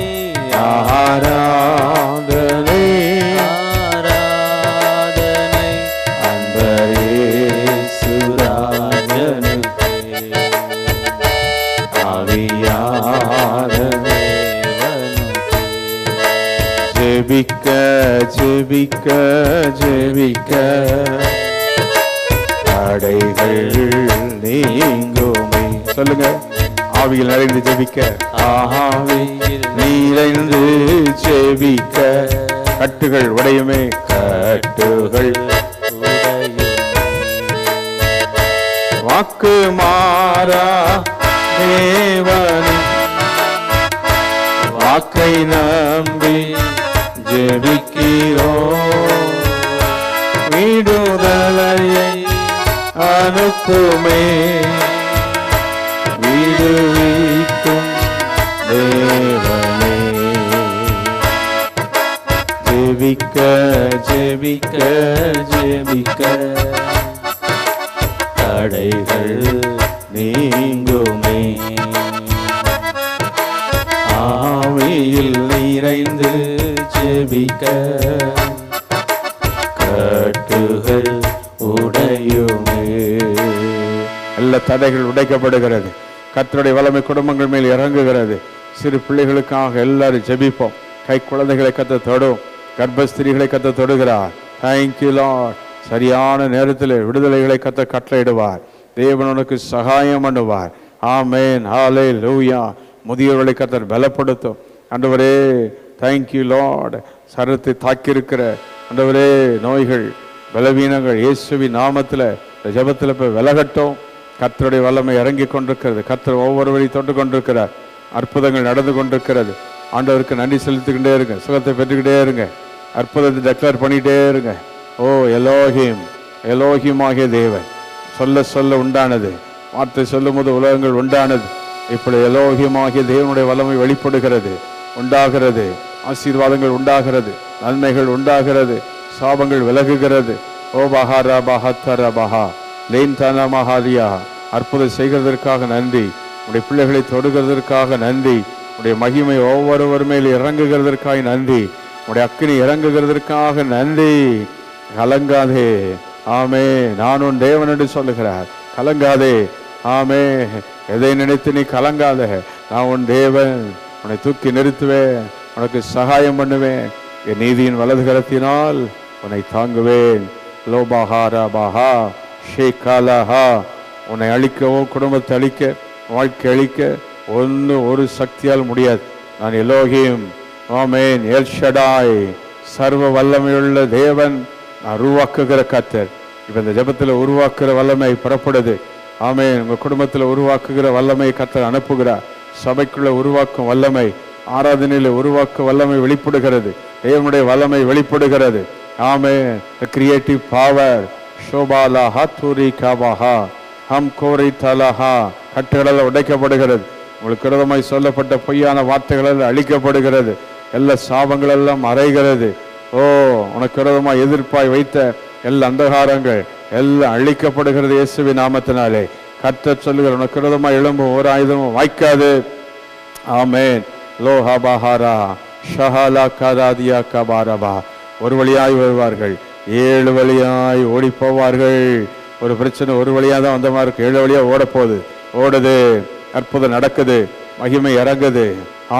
ஆராதனை அன்பரே சுராஜனுக்கு ஆவியான தேவனுக்கு ஜெபிக்க ஜெபிக்க ஜெபிக்க தடைகள் நீங்குமே. சொல்லுங்க. ஆவியில் நிறைந்து ஜெபிக்க ஆவியில் நிறைந்து ஜெபிக்க கட்டுகள் உடையுமே. கட்டுகள் உடையுமே. வாக்கு மாறா தேவன் வாக்கை நம்பி ஜெபிக்கிறோம். விடுதலையை அனுப்புமே. ஜெபிக்க ஜெபிக்க ஜெபிக்க தடைகள் நீங்குமே. ஆவியில் நிறைந்து ஜெபிக்க கட்டுகள் உடையுமே. எல்லா தடைகள் உடைக்கப்படுகிறது. கர்த்தருடைய வல்லமை குடும்பங்கள் மேல் இறங்குகிறது. சிறு பிள்ளைகளுக்காக எல்லாரும் ஜெபிப்போம். கை குழந்தைகளை கர்த்தர் தொடும், கர்ப்பஸ்திரிகளை கர்த்தர் தொடுகிறார். Thank you Lord. சரியான நேரத்தில் விடுதலைகளை கர்த்தர் கட்டளையிடுவார். தேவன் உனக்கு சகாயம் பண்ணுவார். ஆமென், ஹல்லேலூயா. முதியோர்களை கர்த்தர் பலப்படுத்தும். ஆண்டவரே தேங்க்யூ லார்ட். சரத்தை தாக்கியிருக்கிற ஆண்டவரே நோய்கள் பலவீனங்கள் இயேசுவின் நாமத்தில் ஜெபத்தில் போய் விலகட்டும். கர்த்தருடைய வல்லமை இறங்கி கொண்டிருக்கிறது. கர்த்தர் ஒவ்வொருவரையும் தொட்டு கொண்டிருக்கிறார். அற்புதங்கள் நடந்து கொண்டிருக்கிறது. ஆண்டவருக்கு நன்றி செலுத்திக்கிட்டே இருங்க. சுகத்தை பெற்றுக்கிட்டே இருங்க. அற்புதத்தை டெக்ளேர் பண்ணிக்கிட்டே இருங்க. ஓ எலோஹிம், எலோஹிம் ஆகிய தேவன் சொல்ல சொல்ல உண்டானது. வார்த்தை சொல்லும் போது உலகங்கள் உண்டானது. இப்படி எலோஹிம் ஆகிய தேவனுடைய வல்லமை வெளிப்படுகிறது, உண்டாகிறது. ஆசீர்வாதங்கள் உண்டாகிறது, நன்மைகள் உண்டாகிறது, சாபங்கள் விலகுகிறது. ஓ பஹாரா பஹத்தர பஹா லேன் தானா மஹாரியா. அற்புதம் செய்கிறதற்காக நன்றி. உடைய பிள்ளைகளை தொடுகிறதற்காக நன்றி. உடைய மகிமை ஒவ்வொருவர் மேல் இறங்குகிறதற்காக நன்றி. உடைய அக்கினி இறங்குகிறதற்காக நன்றி. கலங்காதே. ஆமே, நான் உன் தேவன் என்று சொல்லுகிறார். கலங்காதே. ஆமே, எதை நினைத்து நீ கலங்காத. நான் உன் தேவன். உன்னை தூக்கி நிறுத்துவேன், உனக்கு சகாயம் பண்ணுவேன். என் நீதியின் வலது கரத்தினால் உன்னை தாங்குவேன். லோபாஹாரா பாஹா ஷேகாலஹா. உன்னை அழிக்கவோ குடும்பத்தை அழிக்க வாழ்க்கை அழிக்க ஒரு சக்தியால் முடியாது. நான் எலோஹிம். ஆமென். எல் ஷடாய், சர்வ வல்லமையுள்ள தேவன். நான் உருவாக்குகிற கர்த்தர். இப்போ இந்த ஜெபத்தில் உருவாக்குகிற வல்லமை புறப்படுது. ஆமென். உங்கள் குடும்பத்தில் உருவாக்குகிற வல்லமை கர்த்தர் அனுப்புகிறார். சபைக்குள்ள உருவாக்கும் வல்லமை, ஆராதனையில் உருவாக்கும் வல்லமை வெளிப்படுகிறது. தேவனுடைய வல்லமை வெளிப்படுகிறது. ஆமென். கிரியேட்டிவ் பவர் ஷோபாலா ஹாத்தூரி காபாஹா ஹம் கோரி தலஹா. கட்டுகளெல்லாம் உடைக்கப்படுகிறது. உங்களுக்கு விரோதமாய் சொல்லப்பட்ட பொய்யான வார்த்தைகள் அழிக்கப்படுகிறது. எல்லா சாபங்களெல்லாம் மறைகிறது. ஓ, உனக்கு விரோதமாய் எதிர்ப்பாய் வைத்த எல்லா அந்தகாரங்கள் எல்லாம் அழிக்கப்படுகிறது இயேசுவின் நாமத்தினாலே. கர்த்தர் சொல்லுகிற உனக்கு விரோதமாய் எழும்பும் ஒரு ஆயுதமும் வாய்க்காது. ஆமென். லோஹாபாஹாரா ஷஹாலா கராதியா கபாரபா. ஒரு வழியாய் வருவார்கள், 7 வழியாய் ஓடி போவார்கள். ஒரு பிரச்சனை ஒரு வழியாக தான் வந்த மாதிரி இருக்கு, 7 வழியாக ஓட போகுது, ஓடுது. அற்புதம் நடக்குது, மகிமை இறங்குது.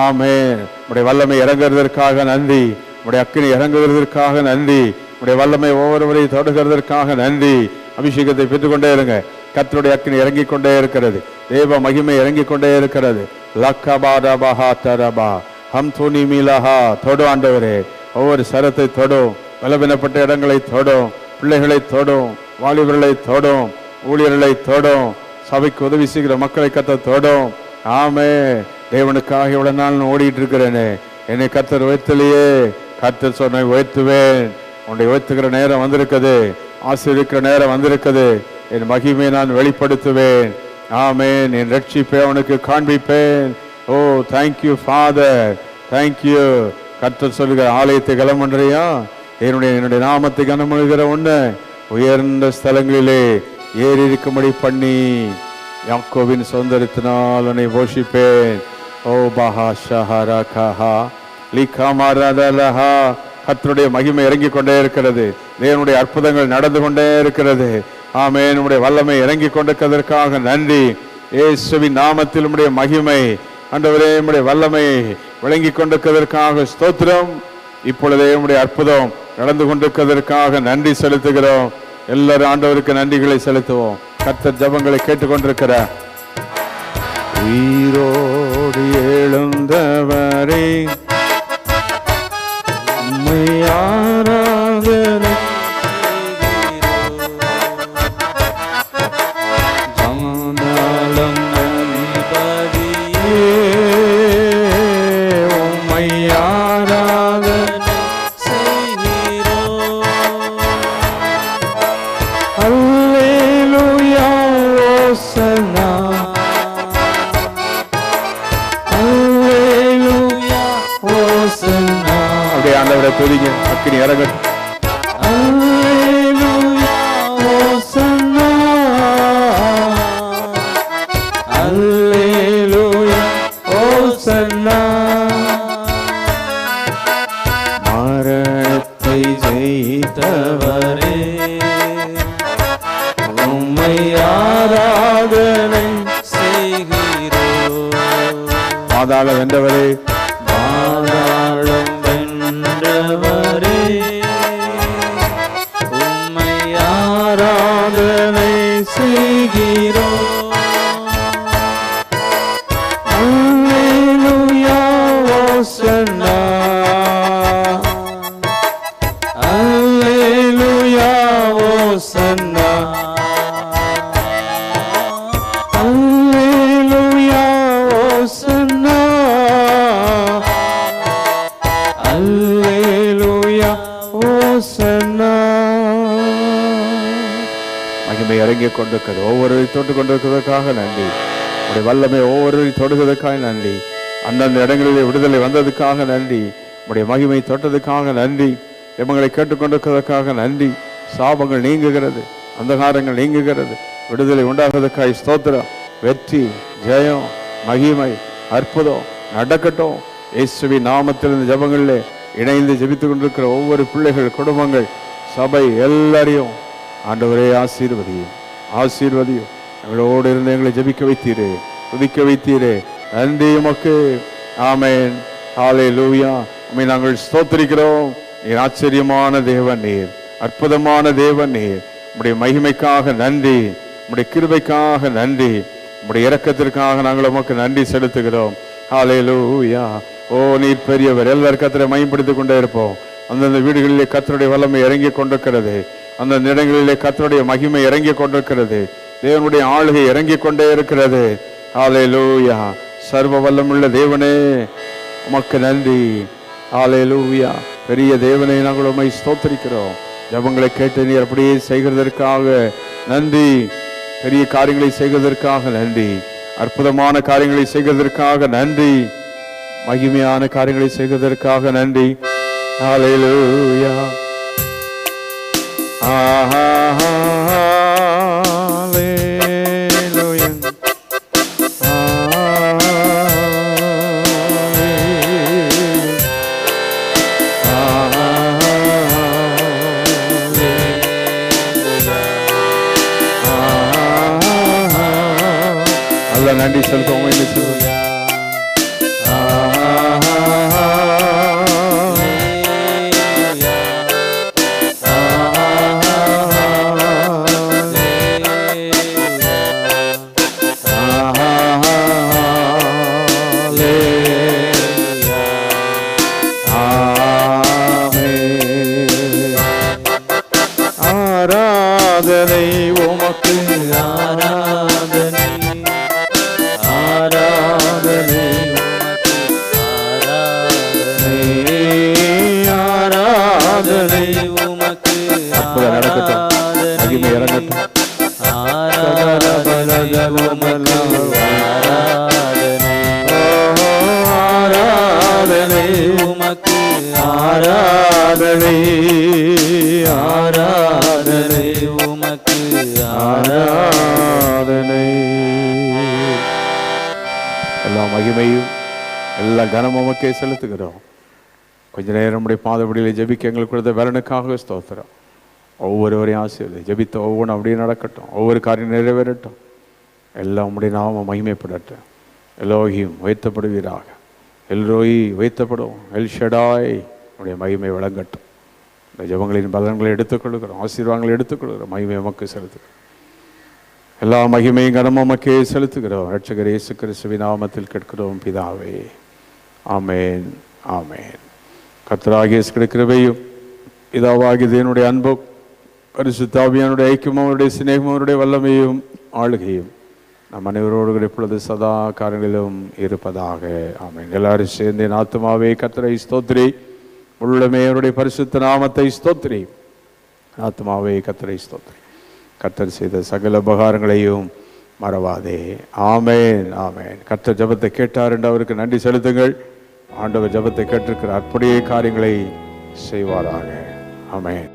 ஆமென். உடைய வல்லமை இறங்குறதற்காக நன்றி. உடைய அக்கினி இறங்குகிறதற்காக நன்றி. உடைய வல்லமை ஒவ்வொருவரையும் தொடுகிறதற்காக நன்றி. அபிஷேகத்தை பெற்றுக்கொண்டே இருங்க. கர்த்தருடைய அக்கினி இறங்கி கொண்டே இருக்கிறது. தேவ மகிமை இறங்கி கொண்டே இருக்கிறது. லக்கபாரபஹா தரபா ஹம் துனி மீலஹா. தொடு ஆண்டவரே, ஒவ்வொரு சரத்தை தொடும், பலவீனப்பட்ட இடங்களை தொடும், பிள்ளைகளை தொடும், வாலிபர்களை தொடும், ஊழியர்களை தொடும், சபைக்கு உதவி செய்கிற மக்களை கர்த்தர் தொடும். ஆமே, தேவனுக்காக இவ்வளவு நாள் ஓடிட்டு இருக்கிறேனே, என்னை கர்த்தர் உயர்த்தலையே. கர்த்தர் சொன்ன உயர்த்துவேன். உன்னை உயர்த்துகிற நேரம் வந்திருக்குது, ஆசீர்வதிக்கிற நேரம் வந்திருக்குது. என் மகிமையை நான் வெளிப்படுத்துவேன். ஆமென். என் ரட்சிப்பை அவனுக்கு காண்பிப்பேன். ஓ தேங்க்யூ ஃபாதர், தேங்க்யூ. கர்த்தர் சொல்லுகிற ஆலயத்தை கனமன்றியா, என்னுடைய நாமத்தை கனமழுகிற ஒன்று உயர்ந்த ஸ்தலங்களிலே ஏறி இருக்கும்படி பண்ணி யாக்கோபின் சுதந்திரத்தினால் உன்னை போஷிப்பேன். ஓ பஹா ஷஹரா கஹா லிகாமரதலஹா. கர்த்தருடைய மகிமை இறங்கி கொண்டே இருக்கிறது. தேவனுடைய அற்புதங்கள் நடந்து கொண்டே இருக்கிறது. ஆமென். நம்முடைய வல்லமை இறங்கி கொண்டிருக்கிறதற்காக நன்றி. இயேசுவின் நாமத்தில் நம்முடைய மகிமை, ஆண்டவரே நம்முடைய வல்லமை விளங்கி கொண்டிருக்கிறதற்காக ஸ்தோத்திரம். இப்பொழுதே நம்முடைய அற்புதம் நடந்து கொண்டிருக்கிறதற்காக நன்றி செலுத்துகிறோம். எல்லாரும் ஆண்டவருக்கு நன்றிகளை செலுத்துவோம். கர்த்தர் ஜெபங்களை கேட்டுக்கொண்டிருக்கிறார். உயிரோடு எழுந்தவரே உம்மை ஆராதனை ஜானாலம் அதிபதியே உம்மை ஆராதனை செய்கிறோம். அல்லேலூயா ஓசன்னா அல்லேலூயா ஓசன்னா. அப்படியே ஆண்டவரை துதிங்க. அக்கினி இறங்கட்டும். மரணத்தை ஜெயித்தவரே உம்மை ஆராதனை செய்கிறோம். பாதாளம் வென்றவரே, பாதாளம் வென்றவரே உம்மை ஆராதனை செய்கிறோம். அல்லேலூயா ஓசன்னா, அல்லேலூயா ஓசன்னா, அல்லேலூயா ஓசன்னா, அல்லேலூயா ஓசன்னா. மகிமை இறங்கிக் கொண்டிருக்கிறது. ஒவ்வொருவரை தொட்டு கொண்டிருக்கிறதுக்காக நன்றி. உடைய வல்லமை ஒவ்வொருவரை தொடுகிறதுக்காக நன்றி. அந்தந்த இடங்களிலே விடுதலை வந்ததுக்காக நன்றி. உடைய மகிமை தொட்டதுக்காக நன்றி. எமங்களை கேட்டுக்கொண்டிருக்கிறதுக்காக நன்றி. சாபங்கள் நீங்குகிறது, அந்தகாரங்கள் நீங்குகிறது, விடுதலை உண்டாகிறதுக்காக ஸ்தோத்திரம். வெற்றி, ஜெயம், மகிமை, அற்புதம் நடக்கட்டும். இயேசுவின் நாமத்தில் இந்த ஜெபங்களிலே இணைந்து ஜெபித்துக் கொண்டிருக்கிற ஒவ்வொரு பிள்ளைகள், குடும்பங்கள், சபை எல்லாரையும் ஆண்டவரே ஆசீர்வதியும், ஆசீர்வதியும். எங்களோடு இருந்து எங்களை ஜெபிக்க வைத்தீரே, துதிக்க வைத்தீரே. நன்றி உமக்கு. ஆமென். ஹல்லேலூயா. உம்மை நாங்கள் ஸ்தோத்திரிக்கிறோம். நீர் ஆச்சரியமான தேவன், நீர் அற்புதமான தேவன், நீர். உம்முடைய மகிமைக்காக நன்றி, உம்முடைய கிருபைக்காக நன்றி, உம்முடைய இரக்கத்திற்காக நாங்கள் உமக்கு நன்றி செலுத்துகிறோம். ஹல்லேலூயா. ஓ நீர் பெரியவர். எல்லாரும் கர்த்தரை மகிமைப்படுத்திக் கொண்டே இருப்போம். அந்தந்த வீடுகளிலே கர்த்தருடைய வல்லமை இறங்கி கொண்டிருக்கிறது. அந்தந்த இடங்களிலே கர்த்தருடைய மகிமை இறங்கி கொண்டிருக்கிறது. தேவனுடைய ஆளுகை இறங்கி கொண்டே இருக்கிறது. ஹல்லேலூயா. சர்வ வல்லமுள்ள தேவனே உமக்கு நன்றி. ஹல்லேலூயா. பெரிய தேவனை நாங்கள் உம்மை ஸ்தோத்திரிக்கிறோம். ஜெபங்களை கேட்டு நீர் அப்படியே செய்கிறதற்காக நன்றி. பெரிய காரியங்களை செய்கிறதற்காக நன்றி. அற்புதமான காரியங்களை செய்கிறதற்காக நன்றி. மகிமையான காரியங்களை செய்கிறதற்காக நன்றி. ஹல்லேலூயா. நன்றி செலுத்துவோம். ஆராதனை உமக்கு, ஆராதனை, ஆராதனை ஆராதனை உமக்கு. அற்புதம் நடக்கட்டும், மகிமை இறங்கட்டும். ஆராதனை உமக்கு, ஆராதனை உமக்கு, ஆராதனை, ஆராதனை உமக்கு, ஆராதனை. எல்லா மகிமையும் எல்லா கனமும் உமக்கே செலுத்துகிறோம். கொஞ்ச நேரம் நம்முடைய பாதபடியில் ஜெபிக்க எங்களுக்கு கொடுத்த வேலனுக்காக ஸ்தோத்திரம். ஒவ்வொருவரையும் ஆசீர்வதி. ஜெபித்த ஒவ்வொன்றும் அப்படியே நடக்கட்டும், ஒவ்வொரு காரியம் நிறைவேறட்டும். எல்லாம் உம்முடைய நாமம் மகிமைப்படட்டும். எலோகியும் உயர்த்தப்படுவீராக, எல்ரோயி உயர்த்தப்படும், எல் ஷடாய் உடைய மகிமை விளங்கட்டும். இந்த ஜெபங்களின் பலன்களை எடுத்துக்கொள்கிறோம், ஆசீர்வாதங்களை எடுத்துக்கொள்கிறோம். மகிமை உமக்கு செலுத்துகிறோம். எல்லா மகிமையும் கனமும் உமக்கே செலுத்துகிறோம். இரட்சகர் இயேசு கிறிஸ்துவின் நாமத்தில் கேட்கிறோம் பிதாவே. ஆமென், ஆமென். கர்த்தராகிய இயேசு கிருபையும் பிதாவாகிய தேவனுடைய அன்பும் பரிசுத்த ஆவியானுடைய ஐக்கியமும் அவருடைய சிநேகமும் அவருடைய வல்லமையும் ஆளுகையும் நம் அனைவரோடு இப்பொழுது சதா காரியங்களிலும் இருப்பதாக. ஆமென். எல்லாரும் சேர்ந்து என் ஆத்துமாவே கர்த்தரை ஸ்தோத்திரி, உள்ளமே அவருடைய பரிசுத்த நாமத்தை ஸ்தோத்திரி. ஆத்துமாவே கர்த்தரை ஸ்தோத்திரி, கர்த்தர் செய்த சகல உபகாரங்களையும் மறவாதே. ஆமென், ஆமென். கர்த்தர் ஜெபத்தை கேட்டார் என்று அவருக்கு நன்றி செலுத்துங்கள். ஆண்டவர் ஜெபத்தை கேட்டிருக்கிறார். அப்படியே காரியங்களை செய்வாராக. ஆமென்.